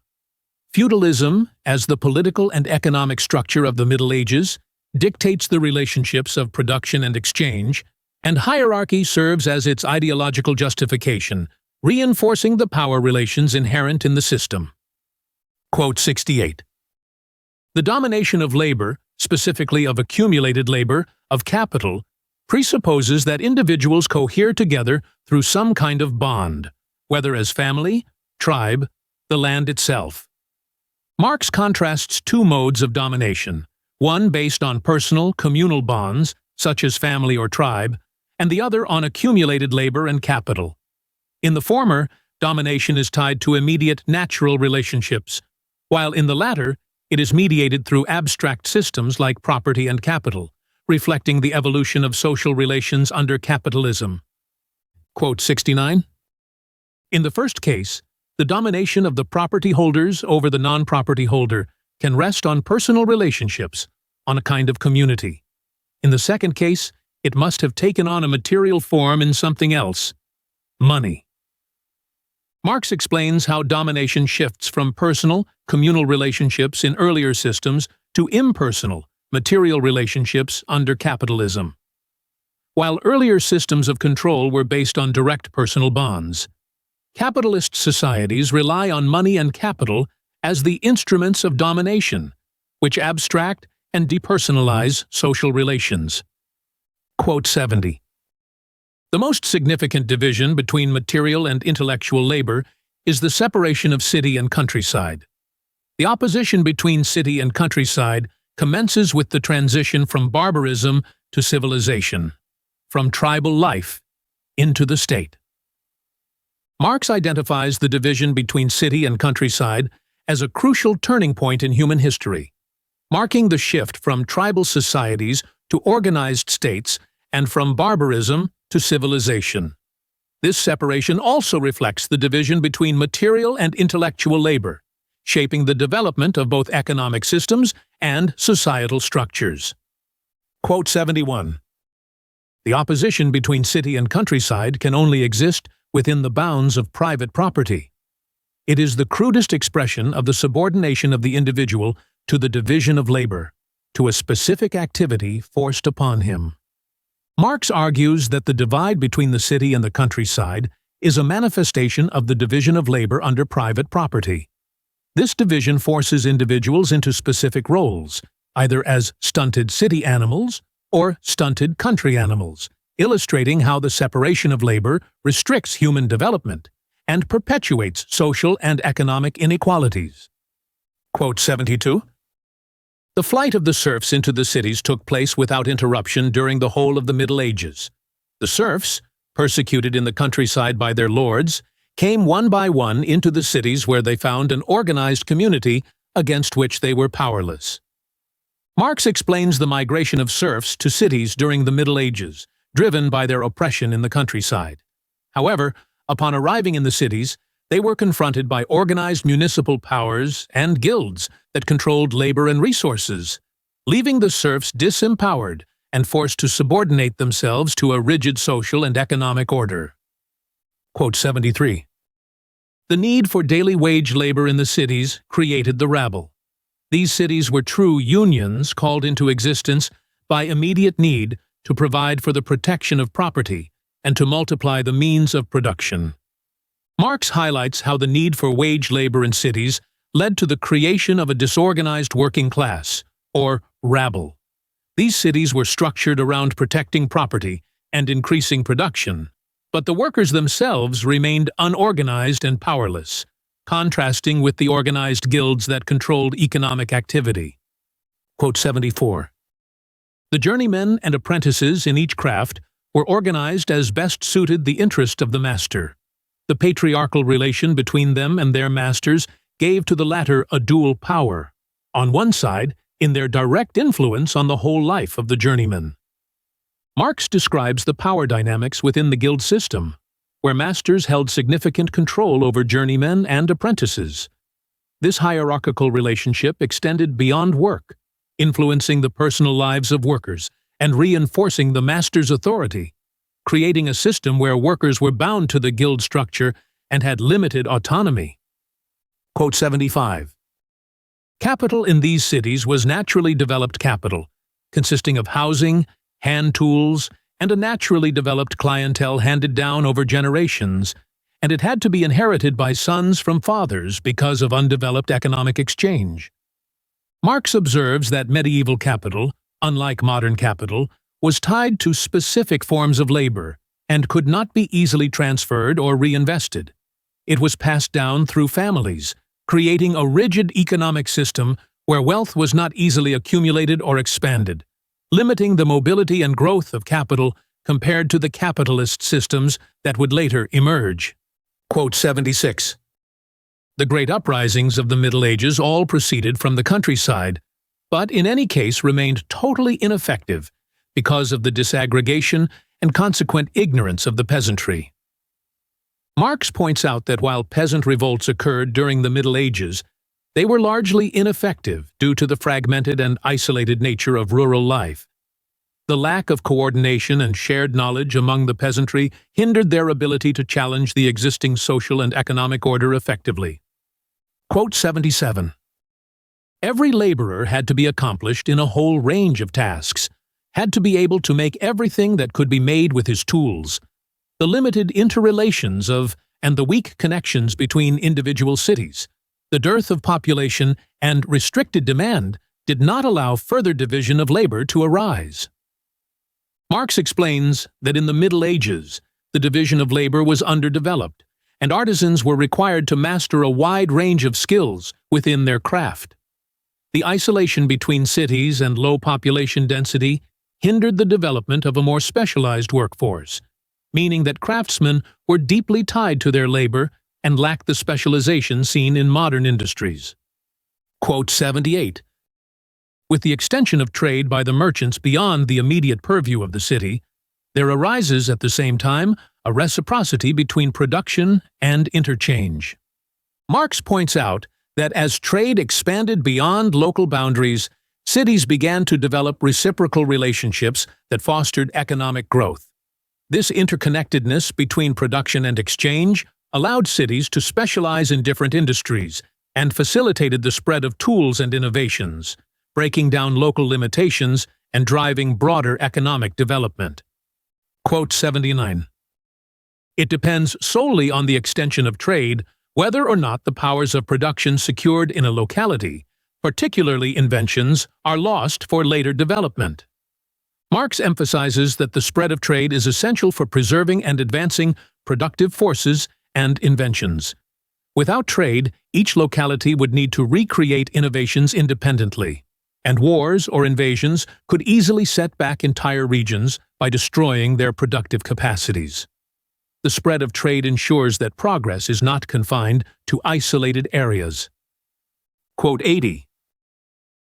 Speaker 1: Feudalism, as the political and economic structure of the Middle Ages, dictates the relationships of production and exchange, and hierarchy serves as its ideological justification, reinforcing the power relations inherent in the system. Quote 68. The domination of labor, specifically of accumulated labor, of capital, presupposes that individuals cohere together through some kind of bond, whether as family, tribe, the land itself. Marx contrasts two modes of domination, one based on personal, communal bonds, such as family or tribe, and the other on accumulated labor and capital. In the former, domination is tied to immediate natural relationships, while in the latter, it is mediated through abstract systems like property and capital, reflecting the evolution of social relations under capitalism. Quote 69. In the first case, the domination of the property holders over the non-property holder can rest on personal relationships, on a kind of community. In the second case, it must have taken on a material form in something else: money. Marx explains how domination shifts from personal, communal relationships in earlier systems to impersonal, material relationships under capitalism. While earlier systems of control were based on direct personal bonds, capitalist societies rely on money and capital as the instruments of domination, which abstract and depersonalize social relations. Quote 70. The most significant division between material and intellectual labor is the separation of city and countryside. The opposition between city and countryside commences with the transition from barbarism to civilization, from tribal life into the state. Marx identifies the division between city and countryside as a crucial turning point in human history, marking the shift from tribal societies to organized states and from barbarism to civilization. This separation also reflects the division between material and intellectual labor, shaping the development of both economic systems and societal structures. Quote 71. The opposition between city and countryside can only exist within the bounds of private property. It is the crudest expression of the subordination of the individual to the division of labor, to a specific activity forced upon him. Marx argues that the divide between the city and the countryside is a manifestation of the division of labor under private property. This division forces individuals into specific roles, either as stunted city animals or stunted country animals, illustrating how the separation of labor restricts human development and perpetuates social and economic inequalities. Quote 72. The flight of the serfs into the cities took place without interruption during the whole of the Middle Ages. The serfs, persecuted in the countryside by their lords, came one by one into the cities where they found an organized community against which they were powerless. Marx explains the migration of serfs to cities during the Middle Ages, driven by their oppression in the countryside. However, upon arriving in the cities, they were confronted by organized municipal powers and guilds that controlled labor and resources, leaving the serfs disempowered and forced to subordinate themselves to a rigid social and economic order. Quote 73. The need for daily wage labor in the cities created the rabble. These cities were true unions called into existence by immediate need to provide for the protection of property and to multiply the means of production. Marx highlights how the need for wage labor in cities led to the creation of a disorganized working class, or rabble. These cities were structured around protecting property and increasing production, but the workers themselves remained unorganized and powerless, contrasting with the organized guilds that controlled economic activity. Quote 74. The journeymen and apprentices in each craft were organized as best suited the interest of the master. The patriarchal relation between them and their masters gave to the latter a dual power, on one side, in their direct influence on the whole life of the journeyman. Marx describes the power dynamics within the guild system, where masters held significant control over journeymen and apprentices. This hierarchical relationship extended beyond work, influencing the personal lives of workers and reinforcing the master's authority, creating a system where workers were bound to the guild structure and had limited autonomy. Quote 75. Capital in these cities was naturally developed capital, consisting of housing, hand tools, and a naturally developed clientele handed down over generations, and it had to be inherited by sons from fathers because of undeveloped economic exchange. Marx observes that medieval capital, unlike modern capital, was tied to specific forms of labor and could not be easily transferred or reinvested. It was passed down through families, creating a rigid economic system where wealth was not easily accumulated or expanded, limiting the mobility and growth of capital compared to the capitalist systems that would later emerge. Quote 76. The great uprisings of the Middle Ages all proceeded from the countryside, but in any case remained totally ineffective because of the disaggregation and consequent ignorance of the peasantry. Marx points out that while peasant revolts occurred during the Middle Ages, they were largely ineffective due to the fragmented and isolated nature of rural life. The lack of coordination and shared knowledge among the peasantry hindered their ability to challenge the existing social and economic order effectively. Quote 77. Every laborer had to be accomplished in a whole range of tasks, had to be able to make everything that could be made with his tools. The limited interrelations of and the weak connections between individual cities, the dearth of population and restricted demand did not allow further division of labor to arise. Marx explains that in the Middle Ages, the division of labor was underdeveloped, and artisans were required to master a wide range of skills within their craft. The isolation between cities and low population density hindered the development of a more specialized workforce, meaning that craftsmen were deeply tied to their labor and lacked the specialization seen in modern industries. Quote 78. With the extension of trade by the merchants beyond the immediate purview of the city, there arises at the same time a reciprocity between production and interchange. Marx points out that as trade expanded beyond local boundaries, cities began to develop reciprocal relationships that fostered economic growth. This interconnectedness between production and exchange allowed cities to specialize in different industries and facilitated the spread of tools and innovations, breaking down local limitations and driving broader economic development. Quote 79. It depends solely on the extension of trade whether or not the powers of production secured in a locality, particularly inventions, are lost for later development. Marx emphasizes that the spread of trade is essential for preserving and advancing productive forces and inventions. Without trade, each locality would need to recreate innovations independently, and wars or invasions could easily set back entire regions by destroying their productive capacities. The spread of trade ensures that progress is not confined to isolated areas. Quote 80.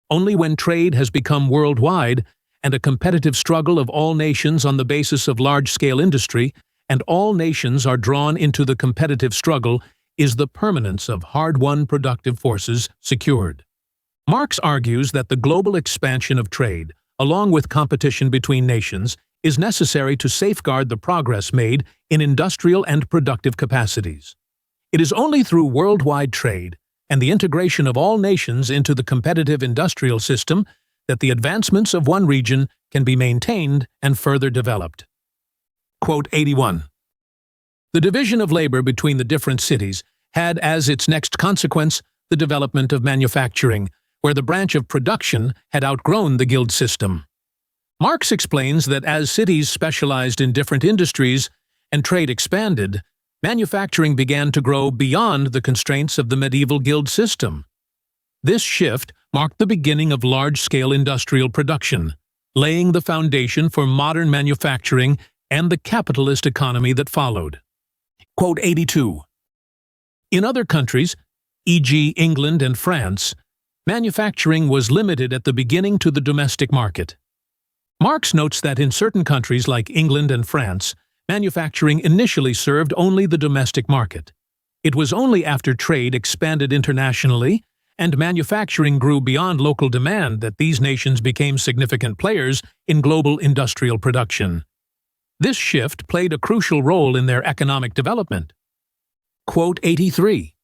Speaker 1: Only when trade has become worldwide and a competitive struggle of all nations on the basis of large-scale industry, and all nations are drawn into the competitive struggle, is the permanence of hard-won productive forces secured. Marx argues that the global expansion of trade, along with competition between nations, is necessary to safeguard the progress made in industrial and productive capacities. It is only through worldwide trade and the integration of all nations into the competitive industrial system that the advancements of one region can be maintained and further developed. Quote 81. The division of labor between the different cities had as its next consequence the development of manufacturing, where the branch of production had outgrown the guild system. Marx explains that as cities specialized in different industries and trade expanded, manufacturing began to grow beyond the constraints of the medieval guild system. This shift marked the beginning of large-scale industrial production, laying the foundation for modern manufacturing and the capitalist economy that followed. Quote 82. In other countries, e.g. England and France, manufacturing was limited at the beginning to the domestic market. Marx notes that in certain countries like England and France, manufacturing initially served only the domestic market. It was only after trade expanded internationally and manufacturing grew beyond local demand that these nations became significant players in global industrial production. This shift played a crucial role in their economic development. Quote 83.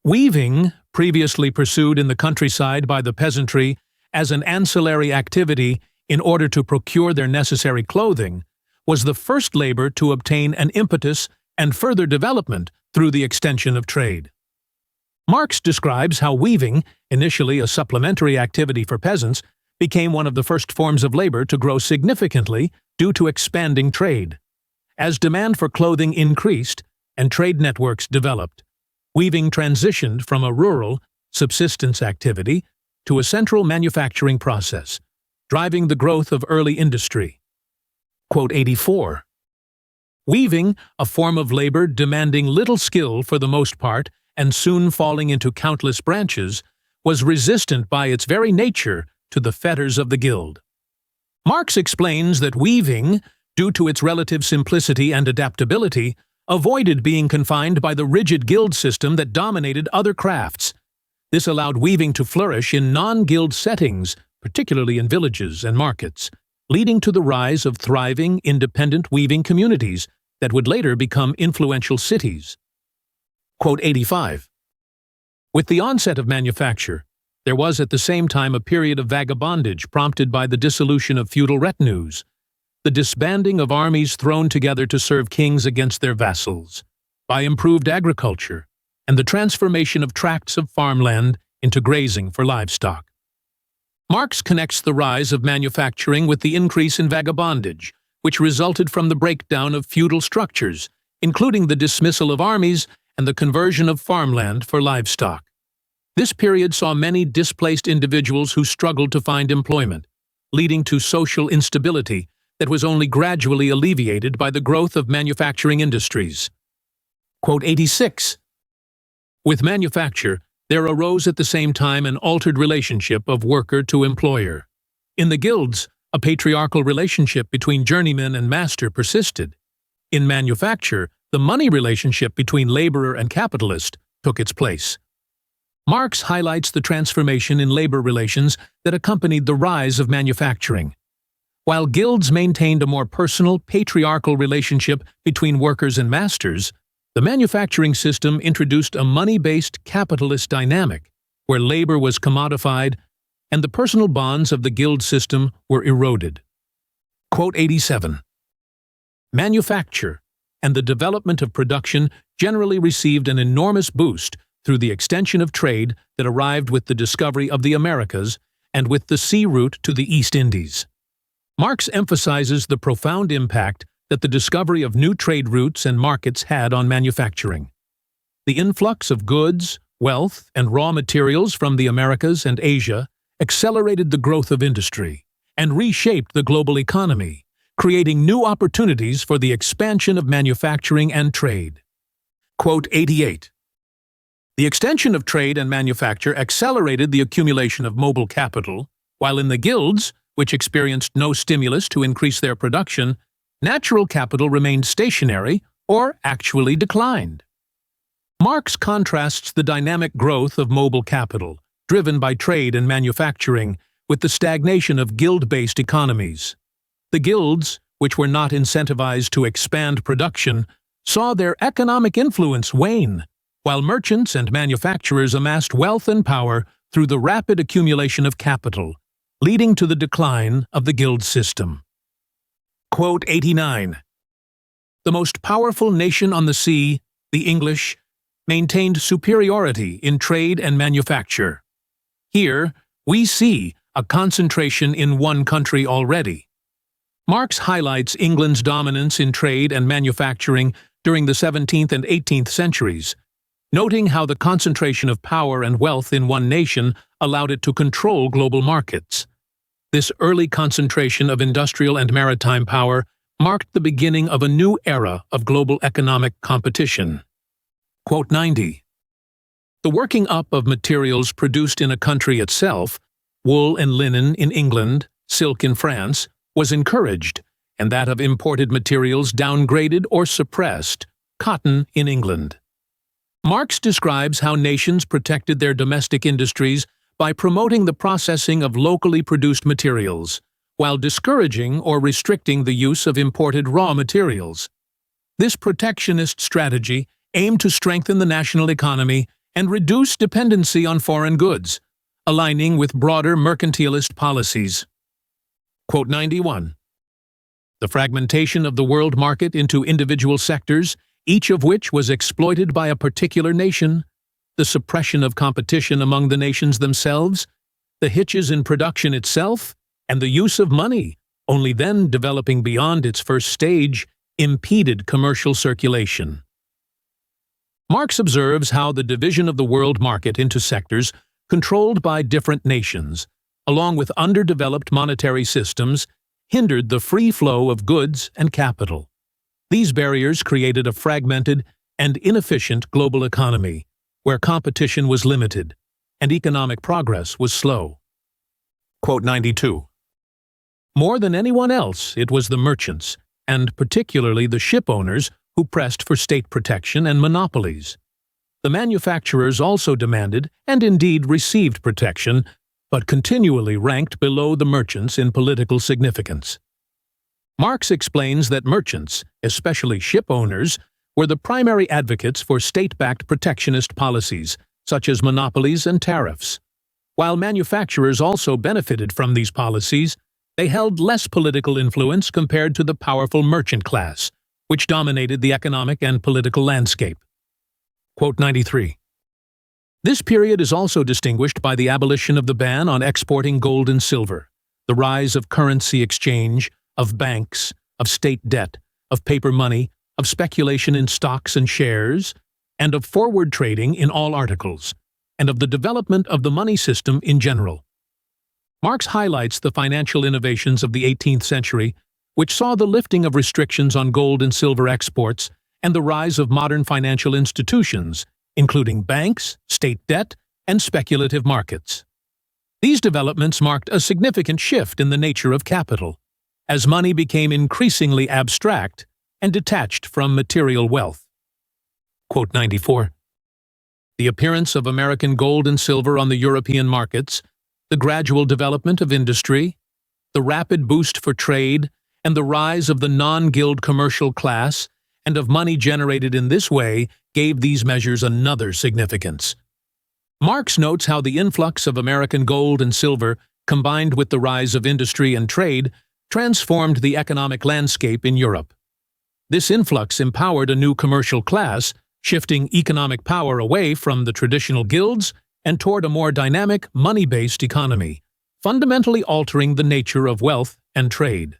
Speaker 1: Weaving, previously pursued in the countryside by the peasantry as an ancillary activity in order to procure their necessary clothing, was the first labor to obtain an impetus and further development through the extension of trade. Marx describes how weaving, initially a supplementary activity for peasants, became one of the first forms of labor to grow significantly due to expanding trade. As demand for clothing increased and trade networks developed, weaving transitioned from a rural, subsistence activity to a central manufacturing process, driving the growth of early industry. Quote 84. Weaving, a form of labor demanding little skill for the most part and soon falling into countless branches, was resistant by its very nature to the fetters of the guild. Marx explains that weaving, due to its relative simplicity and adaptability, avoided being confined by the rigid guild system that dominated other crafts. This allowed weaving to flourish in non-guild settings, particularly in villages and markets, leading to the rise of thriving, independent weaving communities that would later become influential cities. Quote 85. With the onset of manufacture, there was at the same time a period of vagabondage prompted by the dissolution of feudal retinues, the disbanding of armies thrown together to serve kings against their vassals, by improved agriculture, and the transformation of tracts of farmland into grazing for livestock. Marx connects the rise of manufacturing with the increase in vagabondage, which resulted from the breakdown of feudal structures, including the dismissal of armies and the conversion of farmland for livestock. This period saw many displaced individuals who struggled to find employment, leading to social instability that was only gradually alleviated by the growth of manufacturing industries. Quote 86. With manufacture, there arose at the same time an altered relationship of worker to employer. In the guilds, a patriarchal relationship between journeyman and master persisted. In manufacture, the money relationship between laborer and capitalist took its place. Marx highlights the transformation in labor relations that accompanied the rise of manufacturing. While guilds maintained a more personal, patriarchal relationship between workers and masters, the manufacturing system introduced a money-based capitalist dynamic, where labor was commodified and the personal bonds of the guild system were eroded. Quote 87. Manufacture and the development of production generally received an enormous boost through the extension of trade that arrived with the discovery of the Americas and with the sea route to the East Indies. Marx emphasizes the profound impact that the discovery of new trade routes and markets had on manufacturing. The influx of goods, wealth, and raw materials from the Americas and Asia accelerated the growth of industry and reshaped the global economy, creating new opportunities for the expansion of manufacturing and trade. Quote 88. The extension of trade and manufacture accelerated the accumulation of mobile capital, while in the guilds, which experienced no stimulus to increase their production, natural capital remained stationary or actually declined. Marx contrasts the dynamic growth of mobile capital, driven by trade and manufacturing, with the stagnation of guild-based economies. The guilds, which were not incentivized to expand production, saw their economic influence wane, while merchants and manufacturers amassed wealth and power through the rapid accumulation of capital, leading to the decline of the guild system. Quote 89. The most powerful nation on the sea, the English, maintained superiority in trade and manufacture. Here, we see a concentration in one country already. Marx highlights England's dominance in trade and manufacturing during the 17th and 18th centuries, noting how the concentration of power and wealth in one nation allowed it to control global markets. This early concentration of industrial and maritime power marked the beginning of a new era of global economic competition. Quote 90. The working up of materials produced in a country itself, wool and linen in England, silk in France, was encouraged, and that of imported materials downgraded or suppressed, cotton in England. Marx describes how nations protected their domestic industries by promoting the processing of locally produced materials, while discouraging or restricting the use of imported raw materials. This protectionist strategy aimed to strengthen the national economy and reduce dependency on foreign goods, aligning with broader mercantilist policies. Quote 91. The fragmentation of the world market into individual sectors, each of which was exploited by a particular nation, the suppression of competition among the nations themselves, the hitches in production itself, and the use of money, only then developing beyond its first stage, impeded commercial circulation. Marx observes how the division of the world market into sectors controlled by different nations, along with underdeveloped monetary systems, hindered the free flow of goods and capital. These barriers created a fragmented and inefficient global economy, where competition was limited and economic progress was slow. Quote 92. More than anyone else, it was the merchants, and particularly the ship owners, who pressed for state protection and monopolies. The manufacturers also demanded, and indeed received protection, but continually ranked below the merchants in political significance. Marx explains that merchants, especially ship owners, were the primary advocates for state-backed protectionist policies, such as monopolies and tariffs. While manufacturers also benefited from these policies, they held less political influence compared to the powerful merchant class, which dominated the economic and political landscape. Quote 93. This period is also distinguished by the abolition of the ban on exporting gold and silver, the rise of currency exchange, of banks, of state debt, of paper money, of speculation in stocks and shares, and of forward trading in all articles, and of the development of the money system in general. Marx highlights the financial innovations of the 18th century, which saw the lifting of restrictions on gold and silver exports and the rise of modern financial institutions, including banks, state debt, and speculative markets. These developments marked a significant shift in the nature of capital, as money became increasingly abstract and detached from material wealth. Quote 94. The appearance of American gold and silver on the European markets, the gradual development of industry, the rapid boost for trade, and the rise of the non-guild commercial class and of money generated in this way gave these measures another significance. Marx notes how the influx of American gold and silver, combined with the rise of industry and trade, transformed the economic landscape in Europe. This influx empowered a new commercial class, shifting economic power away from the traditional guilds and toward a more dynamic, money-based economy, fundamentally altering the nature of wealth and trade.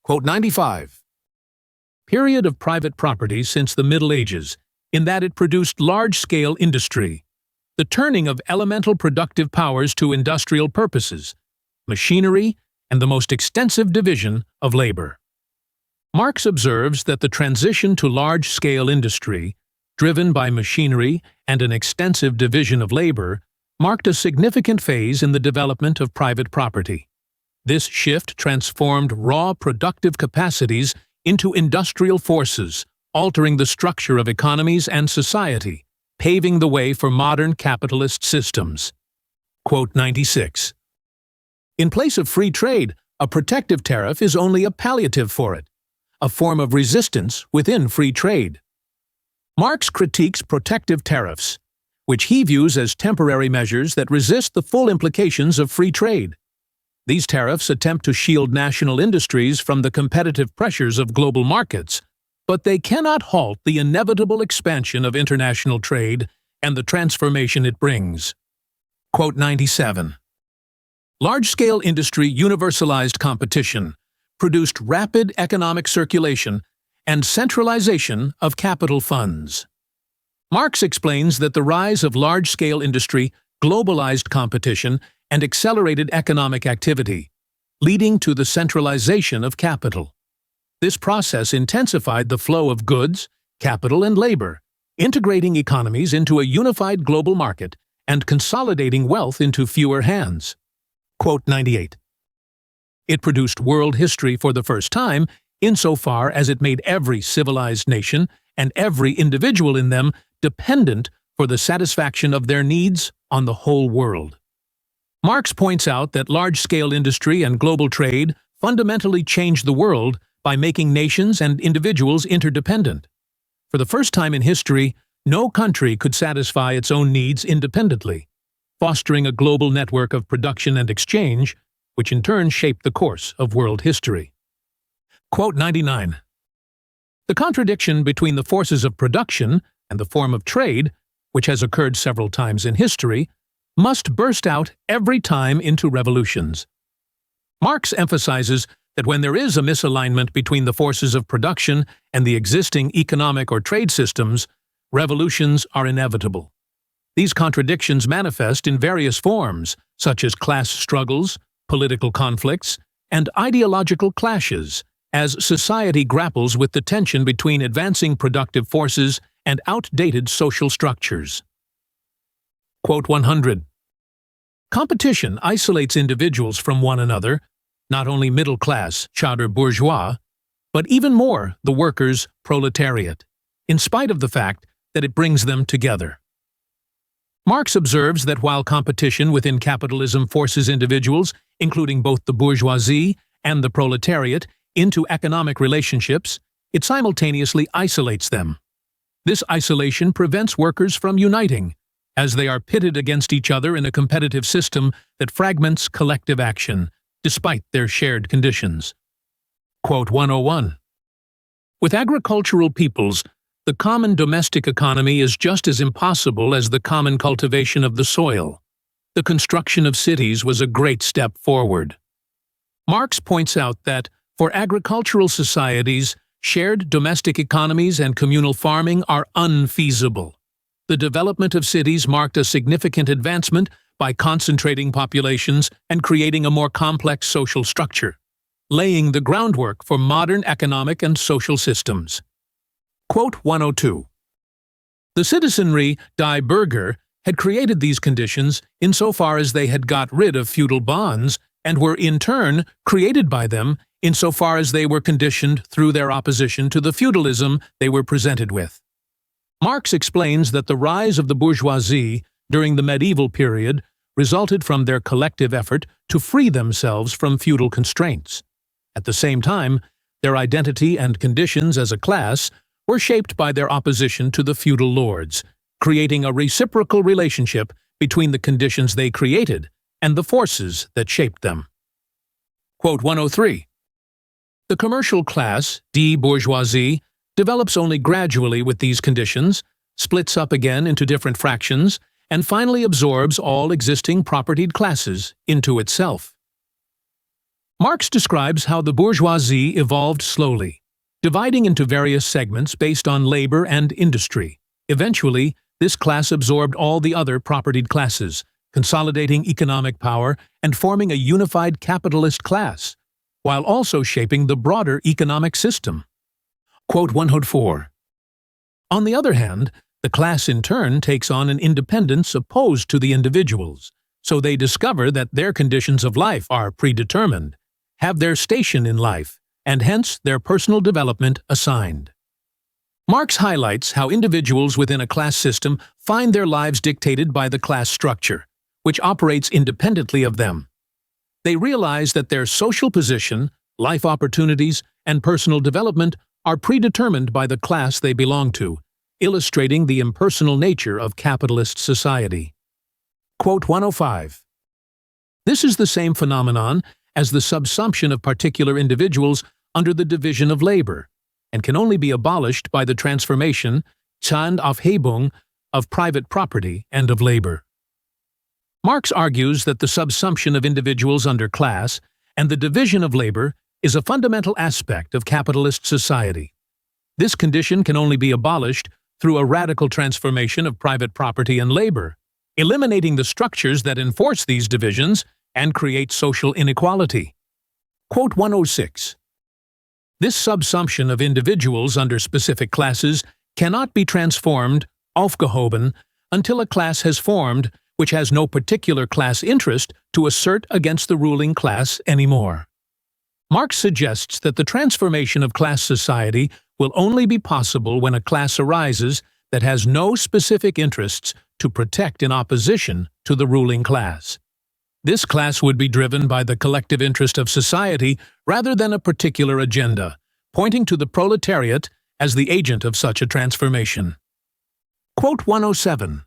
Speaker 1: Quote 95. Period of private property since the Middle Ages, in that it produced large-scale industry, the turning of elemental productive powers to industrial purposes, machinery, and the most extensive division of labor. Marx observes that the transition to large-scale industry, driven by machinery and an extensive division of labor, marked a significant phase in the development of private property. This shift transformed raw productive capacities into industrial forces, altering the structure of economies and society, paving the way for modern capitalist systems. Quote 96. In place of free trade, a protective tariff is only a palliative for it, a form of resistance within free trade. Marx critiques protective tariffs, which he views as temporary measures that resist the full implications of free trade. These tariffs attempt to shield national industries from the competitive pressures of global markets, but they cannot halt the inevitable expansion of international trade and the transformation it brings. Quote 97. Large-scale industry universalized competition, produced rapid economic circulation and centralization of capital funds. Marx explains that the rise of large-scale industry globalized competition and accelerated economic activity, leading to the centralization of capital. This process intensified the flow of goods, capital, and labor, integrating economies into a unified global market and consolidating wealth into fewer hands. Quote 98. It produced world history for the first time insofar as it made every civilized nation and every individual in them dependent for the satisfaction of their needs on the whole world. Marx points out that large-scale industry and global trade fundamentally changed the world by making nations and individuals interdependent. For the first time in history, no country could satisfy its own needs independently, fostering a global network of production and exchange, which in turn shaped the course of world history. Quote 99. The contradiction between the forces of production and the form of trade, which has occurred several times in history, must burst out every time into revolutions. Marx emphasizes that when there is a misalignment between the forces of production and the existing economic or trade systems, revolutions are inevitable. These contradictions manifest in various forms, such as class struggles, political conflicts, and ideological clashes as society grapples with the tension between advancing productive forces and outdated social structures. Quote 100. Competition isolates individuals from one another, not only middle class, chauder bourgeois, but even more the workers' proletariat, in spite of the fact that it brings them together. Marx observes that while competition within capitalism forces individuals, including both the bourgeoisie and the proletariat, into economic relationships, it simultaneously isolates them. This isolation prevents workers from uniting, as they are pitted against each other in a competitive system that fragments collective action, despite their shared conditions. Quote 101. With agricultural peoples, the common domestic economy is just as impossible as the common cultivation of the soil. The construction of cities was a great step forward. Marx points out that, for agricultural societies, shared domestic economies and communal farming are unfeasible. The development of cities marked a significant advancement by concentrating populations and creating a more complex social structure, laying the groundwork for modern economic and social systems. Quote 102. The citizenry die Bürger had created these conditions insofar as they had got rid of feudal bonds and were in turn created by them insofar as they were conditioned through their opposition to the feudalism they were presented with. Marx explains that the rise of the bourgeoisie during the medieval period resulted from their collective effort to free themselves from feudal constraints. At the same time, their identity and conditions as a class were shaped by their opposition to the feudal lords, creating a reciprocal relationship between the conditions they created and the forces that shaped them. Quote 103. The commercial class, die bourgeoisie, develops only gradually with these conditions, splits up again into different fractions, and finally absorbs all existing propertied classes into itself. Marx describes how the bourgeoisie evolved slowly, dividing into various segments based on labor and industry. Eventually, this class absorbed all the other propertied classes, consolidating economic power and forming a unified capitalist class, while also shaping the broader economic system. Quote 104. On the other hand, the class in turn takes on an independence opposed to the individuals, so they discover that their conditions of life are predetermined, have their station in life, and hence their personal development assigned. Marx highlights how individuals within a class system find their lives dictated by the class structure, which operates independently of them. They realize that their social position, life opportunities, and personal development are predetermined by the class they belong to, illustrating the impersonal nature of capitalist society. Quote 105. This is the same phenomenon as the subsumption of particular individuals under the division of labor, and can only be abolished by the transformation, Zandaufhebung, of private property and of labor. Marx argues that the subsumption of individuals under class and the division of labor is a fundamental aspect of capitalist society. This condition can only be abolished through a radical transformation of private property and labor, eliminating the structures that enforce these divisions and create social inequality. Quote 106. This subsumption of individuals under specific classes cannot be transformed, aufgehoben, until a class has formed which has no particular class interest to assert against the ruling class anymore. Marx suggests that the transformation of class society will only be possible when a class arises that has no specific interests to protect in opposition to the ruling class. This class would be driven by the collective interest of society rather than a particular agenda, pointing to the proletariat as the agent of such a transformation. Quote 107.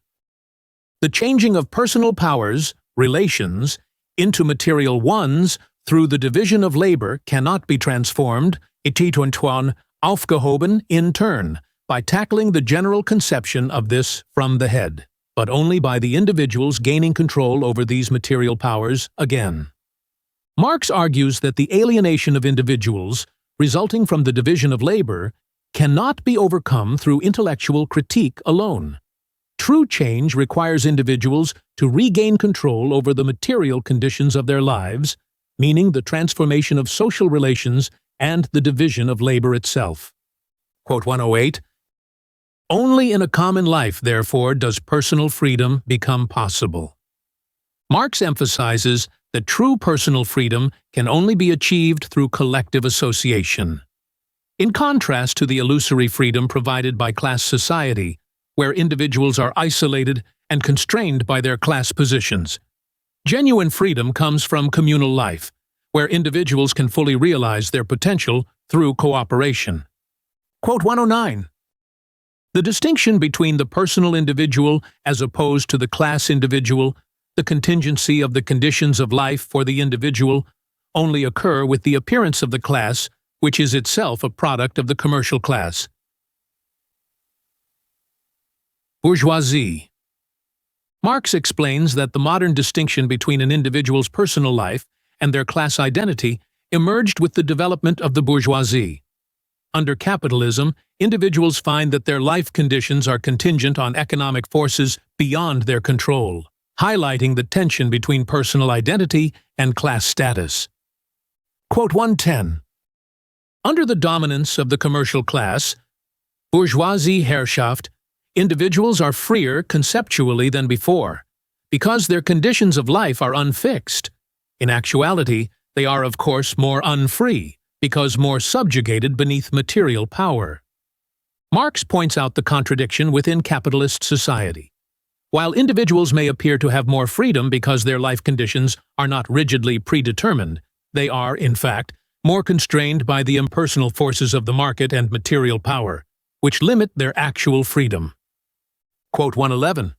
Speaker 1: The changing of personal powers, relations, into material ones through the division of labor cannot be transformed, aufgehoben, in turn, by tackling the general conception of this from the head, but only by the individuals gaining control over these material powers again. Marx argues that the alienation of individuals, resulting from the division of labor, cannot be overcome through intellectual critique alone. True change requires individuals to regain control over the material conditions of their lives, meaning the transformation of social relations and the division of labor itself. Quote 108, "Only in a common life, therefore, does personal freedom become possible." Marx emphasizes that true personal freedom can only be achieved through collective association. In contrast to the illusory freedom provided by class society, where individuals are isolated and constrained by their class positions, genuine freedom comes from communal life, where individuals can fully realize their potential through cooperation. Quote 109. The distinction between the personal individual as opposed to the class individual, the contingency of the conditions of life for the individual, only occur with the appearance of the class, which is itself a product of the commercial class. Bourgeoisie. Marx explains that the modern distinction between an individual's personal life and their class identity emerged with the development of the bourgeoisie. Under capitalism, individuals find that their life conditions are contingent on economic forces beyond their control, highlighting the tension between personal identity and class status. Quote 110. Under the dominance of the commercial class, bourgeoisie Herrschaft, individuals are freer conceptually than before, because their conditions of life are unfixed. In actuality, they are of course more unfree, because more subjugated beneath material power. Marx points out the contradiction within capitalist society. While individuals may appear to have more freedom because their life conditions are not rigidly predetermined, they are, in fact, more constrained by the impersonal forces of the market and material power, which limit their actual freedom. Quote 111.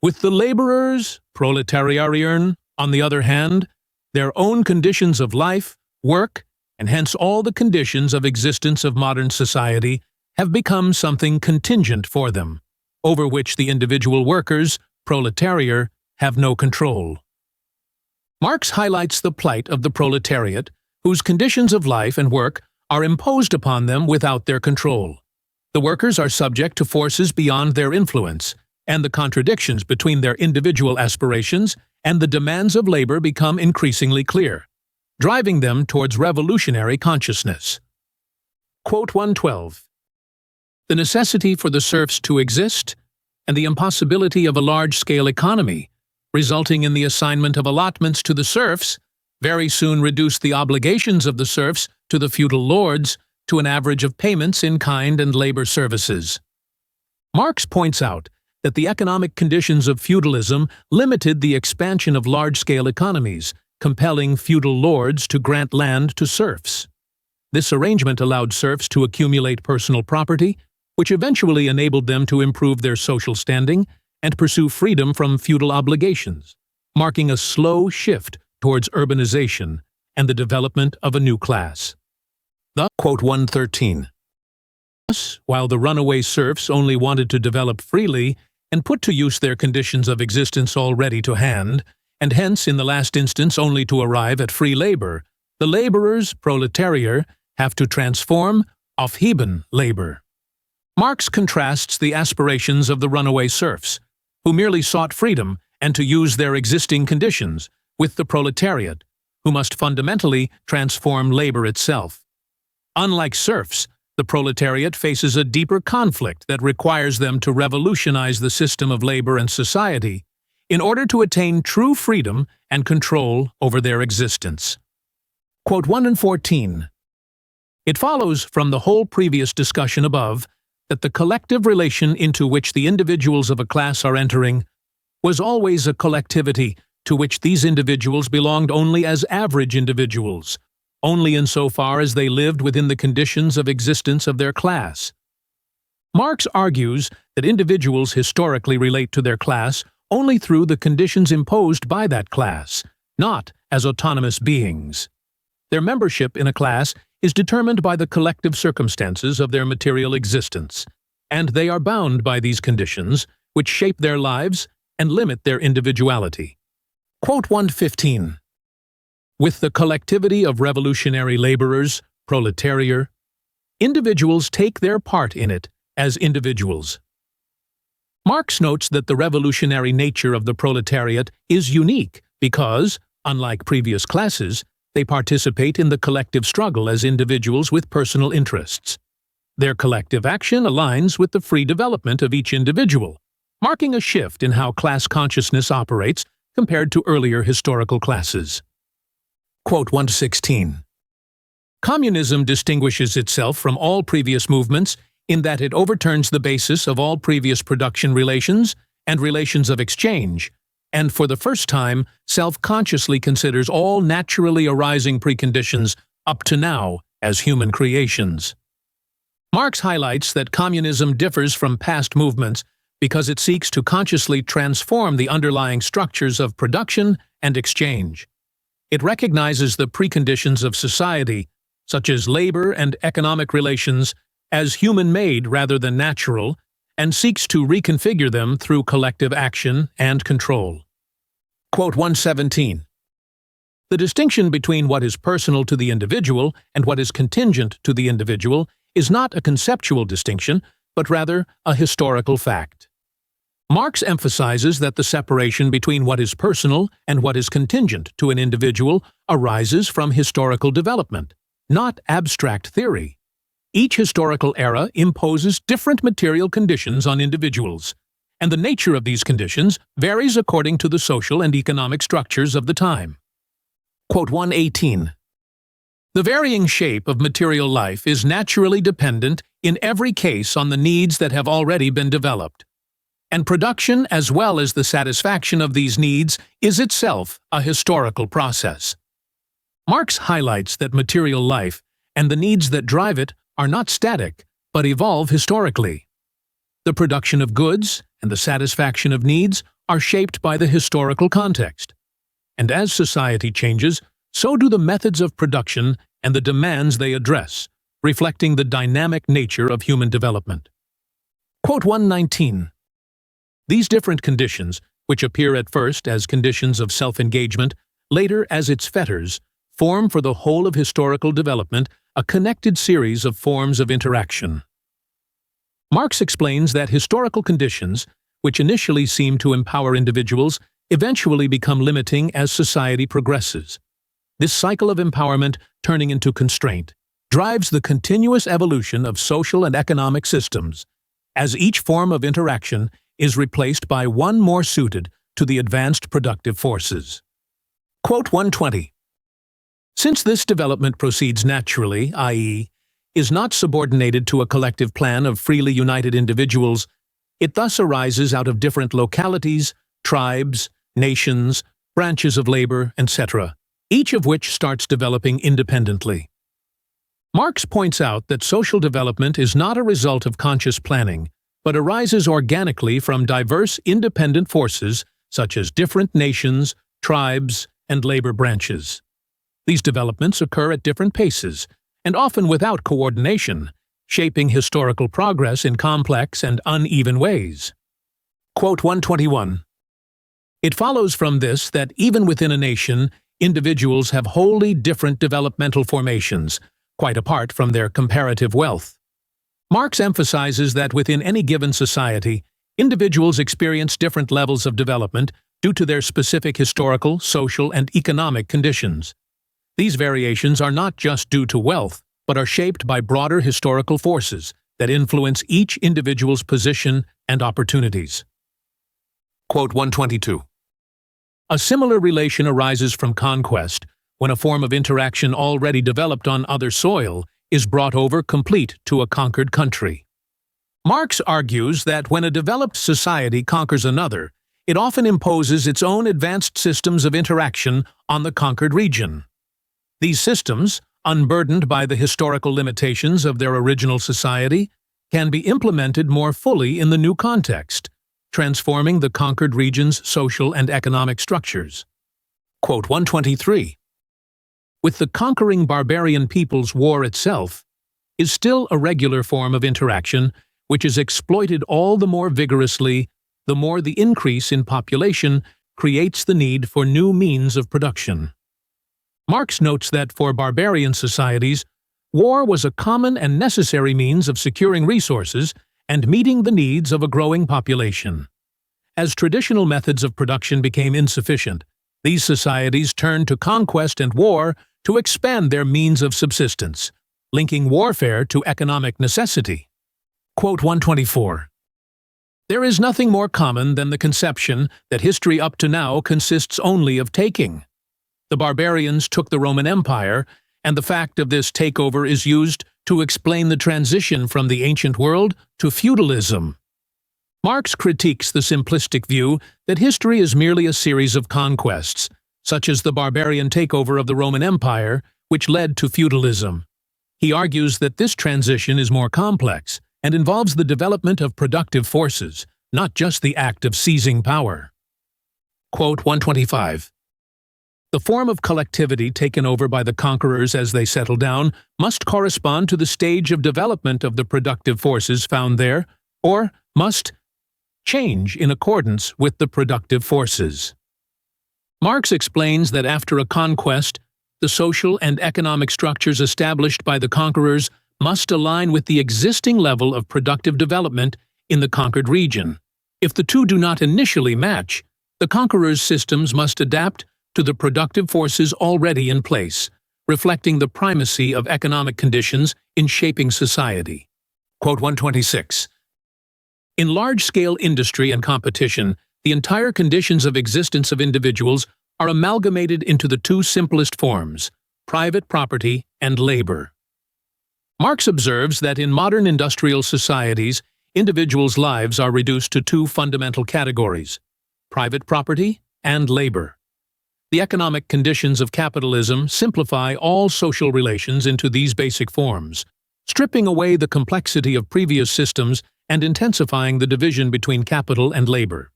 Speaker 1: With the laborers, proletariern, on the other hand, their own conditions of life, work, and hence all the conditions of existence of modern society have become something contingent for them, over which the individual workers, proletarier, have no control. Marx highlights the plight of the proletariat, whose conditions of life and work are imposed upon them without their control. The workers are subject to forces beyond their influence, and the contradictions between their individual aspirations and the demands of labor become increasingly clear, driving them towards revolutionary consciousness. Quote 112. The necessity for the serfs to exist, and the impossibility of a large-scale economy, resulting in the assignment of allotments to the serfs, very soon reduced the obligations of the serfs to the feudal lords to an average of payments in kind and labor services. Marx points out that the economic conditions of feudalism limited the expansion of large-scale economies, compelling feudal lords to grant land to serfs. This arrangement allowed serfs to accumulate personal property, which eventually enabled them to improve their social standing and pursue freedom from feudal obligations, marking a slow shift towards urbanization and the development of a new class. Quote 113. Thus, while the runaway serfs only wanted to develop freely and put to use their conditions of existence already to hand, and hence in the last instance only to arrive at free labor, the laborers, proletarier, have to transform aufheben labor. Marx contrasts the aspirations of the runaway serfs, who merely sought freedom and to use their existing conditions, with the proletariat, who must fundamentally transform labor itself. Unlike serfs, the proletariat faces a deeper conflict that requires them to revolutionize the system of labor and society in order to attain true freedom and control over their existence. Quote 114. It follows from the whole previous discussion above that the collective relation into which the individuals of a class are entering was always a collectivity to which these individuals belonged only as average individuals, only insofar as they lived within the conditions of existence of their class. Marx argues that individuals historically relate to their class only through the conditions imposed by that class, not as autonomous beings. Their membership in a class is determined by the collective circumstances of their material existence, and they are bound by these conditions, which shape their lives and limit their individuality. Quote 115. With the collectivity of revolutionary laborers, proletarier, individuals take their part in it as individuals. Marx notes that the revolutionary nature of the proletariat is unique because, Unlike previous classes, they participate in the collective struggle as individuals with personal interests. Their collective action aligns with the free development of each individual, marking a shift in how class consciousness operates compared to earlier historical classes. Quote 116. Communism distinguishes itself from all previous movements in that it overturns the basis of all previous production relations and relations of exchange, and for the first time self-consciously considers all naturally arising preconditions up to now as human creations. Marx highlights that communism differs from past movements because it seeks to consciously transform the underlying structures of production and exchange. It recognizes the preconditions of society, such as labor and economic relations, as human-made rather than natural, and seeks to reconfigure them through collective action and control. Quote 117. The distinction between what is personal to the individual and what is contingent to the individual is not a conceptual distinction, but rather a historical fact. Marx emphasizes that the separation between what is personal and what is contingent to an individual arises from historical development, not abstract theory. Each historical era imposes different material conditions on individuals, and the nature of these conditions varies according to the social and economic structures of the time. Quote 118. The varying shape of material life is naturally dependent in every case on the needs that have already been developed, and production as well as the satisfaction of these needs is itself a historical process. Marx highlights that material life and the needs that drive it are not static, but evolve historically. The production of goods and the satisfaction of needs are shaped by the historical context, and as society changes, so do the methods of production and the demands they address, reflecting the dynamic nature of human development. Quote 119. These different conditions, which appear at first as conditions of self-engagement, later as its fetters, form for the whole of historical development a connected series of forms of interaction. Marx explains that historical conditions, which initially seem to empower individuals, eventually become limiting as society progresses. This cycle of empowerment, turning into constraint, drives the continuous evolution of social and economic systems, as each form of interaction is replaced by one more suited to the advanced productive forces. Quote 120. Since this development proceeds naturally, i.e., is not subordinated to a collective plan of freely united individuals, it thus arises out of different localities, tribes, nations, branches of labor, etc., each of which starts developing independently. Marx points out that social development is not a result of conscious planning, but arises organically from diverse independent forces such as different nations, tribes, and labor branches. These developments occur at different paces, and often without coordination, shaping historical progress in complex and uneven ways. Quote 121. It follows from this that even within a nation, individuals have wholly different developmental formations, quite apart from their comparative wealth. Marx emphasizes that within any given society, individuals experience different levels of development due to their specific historical, social, and economic conditions. These variations are not just due to wealth, but are shaped by broader historical forces that influence each individual's position and opportunities. Quote 122. A similar relation arises from conquest, when a form of interaction already developed on other soil is brought over complete to a conquered country. Marx argues that when a developed society conquers another, it often imposes its own advanced systems of interaction on the conquered region. These systems, unburdened by the historical limitations of their original society, can be implemented more fully in the new context, transforming the conquered region's social and economic structures. Quote 123. With the conquering barbarian people's war itself, is still a regular form of interaction which is exploited all the more vigorously the more the increase in population creates the need for new means of production. Marx notes that for barbarian societies, war was a common and necessary means of securing resources and meeting the needs of a growing population. As traditional methods of production became insufficient, These societies turned to conquest and war to expand their means of subsistence, linking warfare to economic necessity. Quote 124. There is nothing more common than the conception that history up to now consists only of taking. The barbarians took the Roman Empire, and the fact of this takeover is used to explain the transition from the ancient world to feudalism. Marx critiques the simplistic view that history is merely a series of conquests, such as the barbarian takeover of the Roman Empire, which led to feudalism. He argues that this transition is more complex and involves the development of productive forces, not just the act of seizing power. Quote 125. The form of collectivity taken over by the conquerors as they settle down must correspond to the stage of development of the productive forces found there, or must change in accordance with the productive forces. Marx explains that after a conquest, the social and economic structures established by the conquerors must align with the existing level of productive development in the conquered region. If the two do not initially match, the conqueror's systems must adapt to the productive forces already in place, reflecting the primacy of economic conditions in shaping society. Quote 126. In large-scale industry and competition, the entire conditions of existence of individuals are amalgamated into the two simplest forms, private property and labor. Marx observes that in modern industrial societies, individuals' lives are reduced to two fundamental categories, private property and labor. The economic conditions of capitalism simplify all social relations into these basic forms, stripping away the complexity of previous systems and intensifying the division between capital and labor.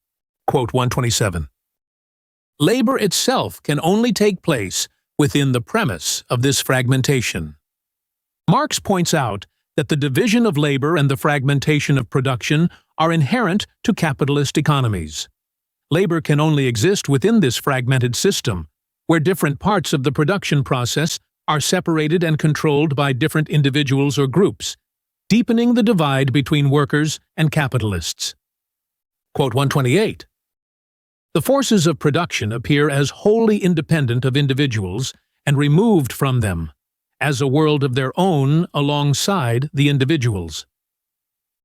Speaker 1: Quote 127. Labor itself can only take place within the premise of this fragmentation. Marx points out that the division of labor and the fragmentation of production are inherent to capitalist economies. Labor can only exist within this fragmented system, where different parts of the production process are separated and controlled by different individuals or groups, deepening the divide between workers and capitalists. Quote 128. The forces of production appear as wholly independent of individuals and removed from them, as a world of their own alongside the individuals.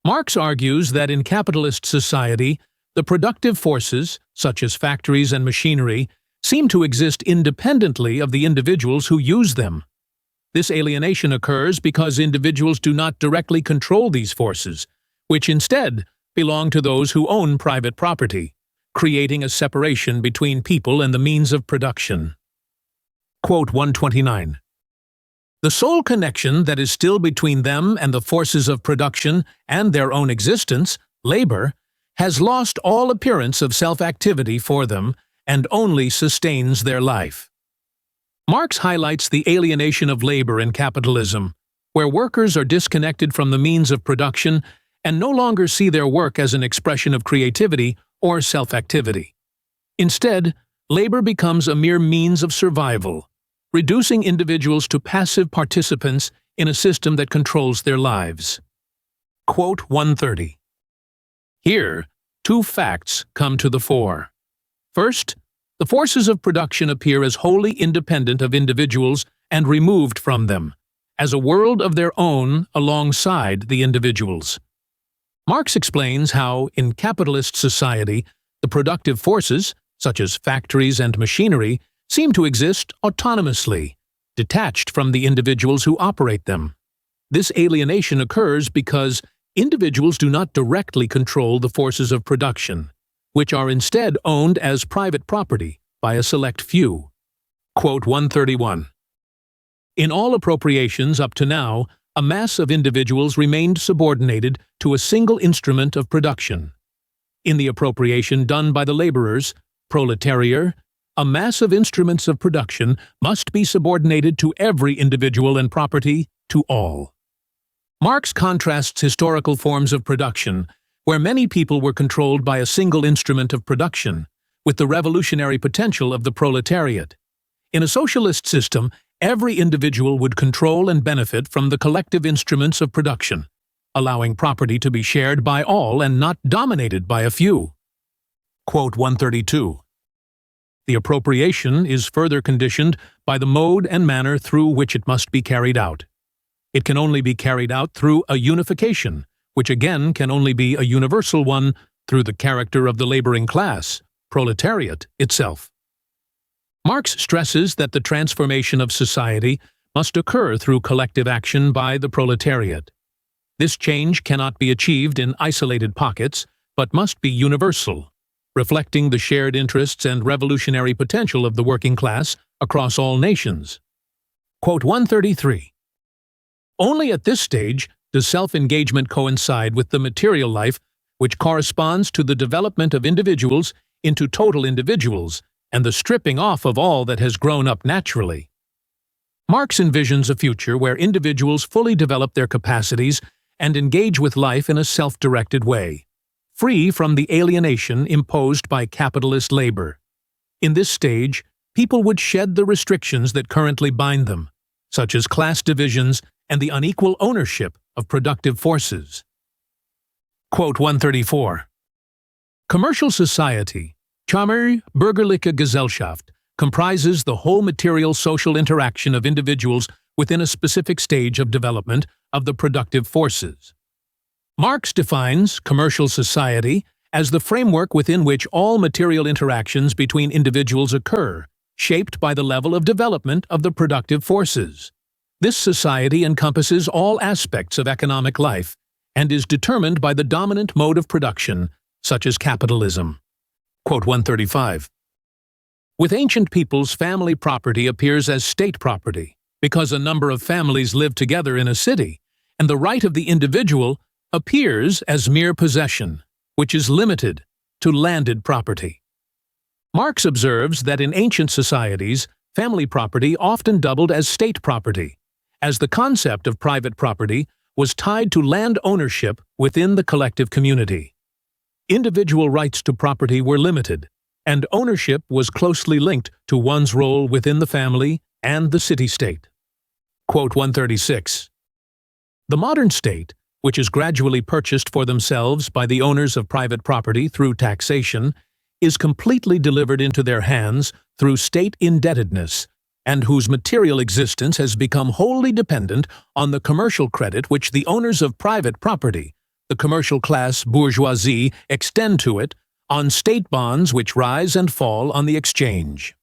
Speaker 1: Marx argues that in capitalist society, the productive forces, such as factories and machinery, seem to exist independently of the individuals who use them. This alienation occurs because individuals do not directly control these forces, which instead belong to those who own private property, creating a separation between people and the means of production. Quote 129. The sole connection that is still between them and the forces of production and their own existence, labor, has lost all appearance of self-activity for them and only sustains their life. Marx highlights the alienation of labor in capitalism, where workers are disconnected from the means of production and no longer see their work as an expression of creativity or self-activity. Instead, labor becomes a mere means of survival, reducing individuals to passive participants in a system that controls their lives. Quote 130. Here, two facts come to the fore. First, the forces of production appear as wholly independent of individuals and removed from them, as a world of their own alongside the individuals. Marx explains how, in capitalist society, the productive forces, such as factories and machinery, seem to exist autonomously, detached from the individuals who operate them. This alienation occurs because individuals do not directly control the forces of production, which are instead owned as private property by a select few. Quote 131. In all appropriations up to now, a mass of individuals remained subordinated to a single instrument of production. In the appropriation done by the laborers, proletariat, a mass of instruments of production must be subordinated to every individual and property, to all. Marx contrasts historical forms of production, where many people were controlled by a single instrument of production, with the revolutionary potential of the proletariat. In a socialist system, every individual would control and benefit from the collective instruments of production, allowing property to be shared by all and not dominated by a few. Quote 132. The appropriation is further conditioned by the mode and manner through which it must be carried out. It can only be carried out through a unification, which again can only be a universal one through the character of the laboring class, proletariat, itself. Marx stresses that the transformation of society must occur through collective action by the proletariat. This change cannot be achieved in isolated pockets, but must be universal, reflecting the shared interests and revolutionary potential of the working class across all nations. Quote 133. Only at this stage does self-engagement coincide with the material life, which corresponds to the development of individuals into total individuals and the stripping off of all that has grown up naturally. Marx envisions a future where individuals fully develop their capacities and engage with life in a self-directed way, free from the alienation imposed by capitalist labor. In this stage, people would shed the restrictions that currently bind them, such as class divisions and the unequal ownership of productive forces. Quote 134. Commercial society, bürgerliche Gesellschaft, comprises the whole material social interaction of individuals within a specific stage of development of the productive forces. Marx defines commercial society as the framework within which all material interactions between individuals occur, shaped by the level of development of the productive forces. This society encompasses all aspects of economic life and is determined by the dominant mode of production, such as capitalism. Quote 135. With ancient peoples, family property appears as state property, because a number of families live together in a city, and the right of the individual appears as mere possession, which is limited to landed property. Marx observes that in ancient societies, family property often doubled as state property, as the concept of private property was tied to land ownership within the collective community. Individual rights to property were limited, and ownership was closely linked to one's role within the family and the city-state. Quote 136. The modern state, which is gradually purchased for themselves by the owners of private property through taxation, is completely delivered into their hands through state indebtedness, and whose material existence has become wholly dependent on the commercial credit which the owners of private property, the commercial class bourgeoisie, extend to it, on state bonds which rise and fall on the exchange.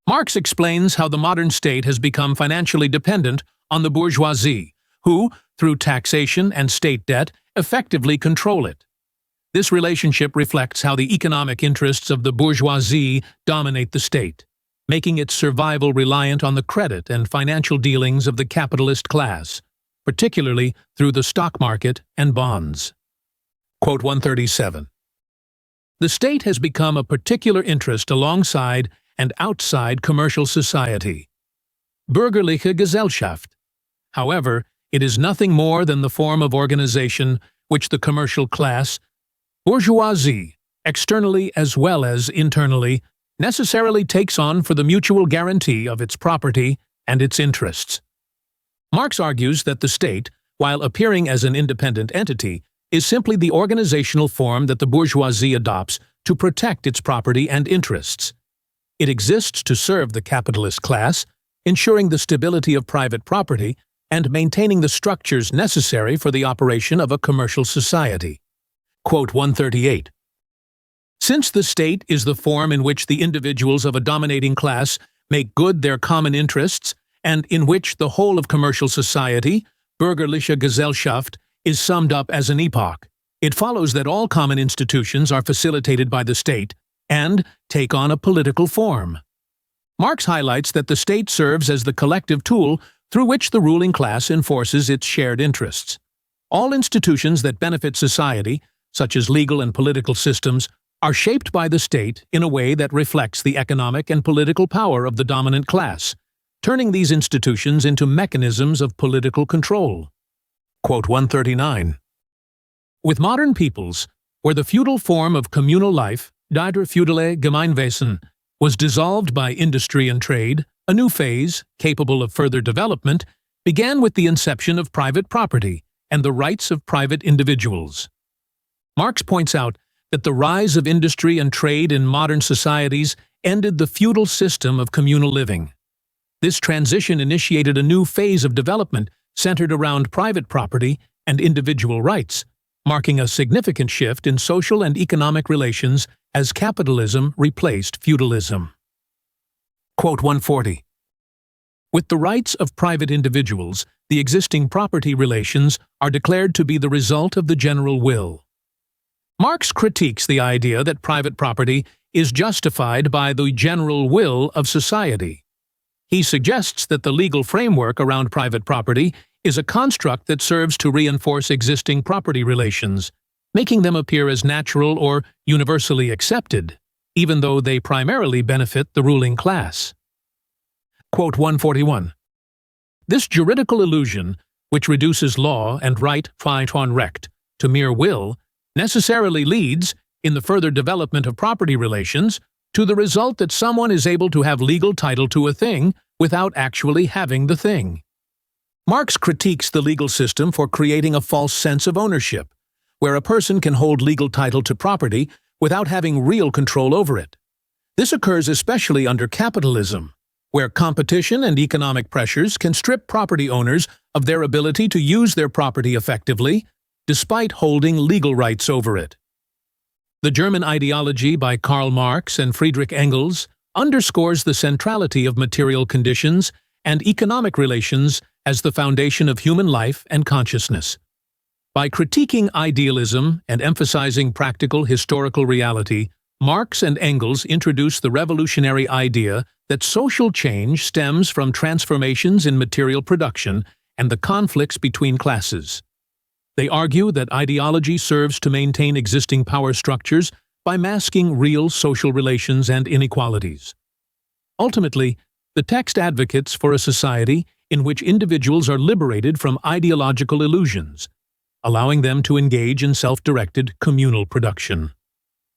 Speaker 1: Marx explains how the modern state has become financially dependent on the bourgeoisie, who, through taxation and state debt, effectively control it. This relationship reflects how the economic interests of the bourgeoisie dominate the state, making its survival reliant on the credit and financial dealings of the capitalist class, particularly through the stock market and bonds. Quote 137. The state has become a particular interest alongside and outside commercial society, bürgerliche Gesellschaft. However, it is nothing more than the form of organization which the commercial class, bourgeoisie, externally as well as internally, necessarily takes on for the mutual guarantee of its property and its interests. Marx argues that the state, while appearing as an independent entity, is simply the organizational form that the bourgeoisie adopts to protect its property and interests. It exists to serve the capitalist class, ensuring the stability of private property and maintaining the structures necessary for the operation of a commercial society. Quote 138. Since the state is the form in which the individuals of a dominating class make good their common interests, and in which the whole of commercial society, bürgerliche Gesellschaft, is summed up as an epoch, it follows that all common institutions are facilitated by the state and take on a political form. Marx highlights that the state serves as the collective tool through which the ruling class enforces its shared interests. All institutions that benefit society, such as legal and political systems, are shaped by the state in a way that reflects the economic and political power of the dominant class, turning these institutions into mechanisms of political control. Quote 139. With modern peoples, where the feudal form of communal life, der feudale Gemeinwesen, was dissolved by industry and trade, a new phase, capable of further development, began with the inception of private property and the rights of private individuals. Marx points out that the rise of industry and trade in modern societies ended the feudal system of communal living. This transition initiated a new phase of development centered around private property and individual rights, marking a significant shift in social and economic relations as capitalism replaced feudalism. Quote 140. With the rights of private individuals, the existing property relations are declared to be the result of the general will. Marx critiques the idea that private property is justified by the general will of society. He suggests that the legal framework around private property is a construct that serves to reinforce existing property relations, making them appear as natural or universally accepted, even though they primarily benefit the ruling class. Quote 141. This juridical illusion, which reduces law and right on recht to mere will, necessarily leads, in the further development of property relations, to the result that someone is able to have legal title to a thing without actually having the thing. Marx critiques the legal system for creating a false sense of ownership, where a person can hold legal title to property without having real control over it. This occurs especially under capitalism, where competition and economic pressures can strip property owners of their ability to use their property effectively, despite holding legal rights over it. The German Ideology by Karl Marx and Friedrich Engels underscores the centrality of material conditions and economic relations as the foundation of human life and consciousness. By critiquing idealism and emphasizing practical historical reality, Marx and Engels introduce the revolutionary idea that social change stems from transformations in material production and the conflicts between classes. They argue that ideology serves to maintain existing power structures by masking real social relations and inequalities. Ultimately, the text advocates for a society in which individuals are liberated from ideological illusions, allowing them to engage in self-directed communal production.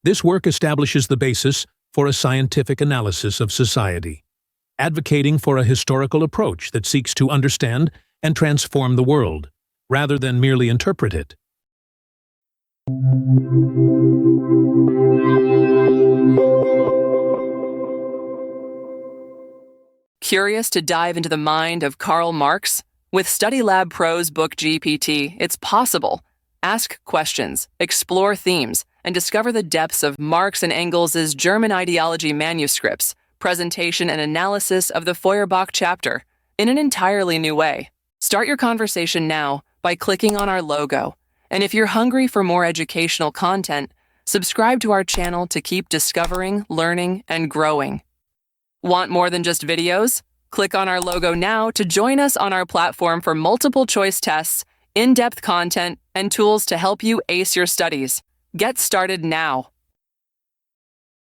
Speaker 1: This work establishes the basis for a scientific analysis of society, advocating for a historical approach that seeks to understand and transform the world, rather than merely interpret it.
Speaker 2: Curious to dive into the mind of Karl Marx? With StudyLab Pro's book GPT, it's possible. Ask questions, explore themes, and discover the depths of Marx and Engels' German ideology manuscripts, presentation and analysis of the Feuerbach Chapter, in an entirely new way. Start your conversation now by clicking on our logo. And if you're hungry for more educational content, subscribe to our channel to keep discovering, learning, and growing. Want more than just videos? Click on our logo now to join us on our platform for multiple choice tests, in-depth content, and tools to help you ace your studies. Get started now.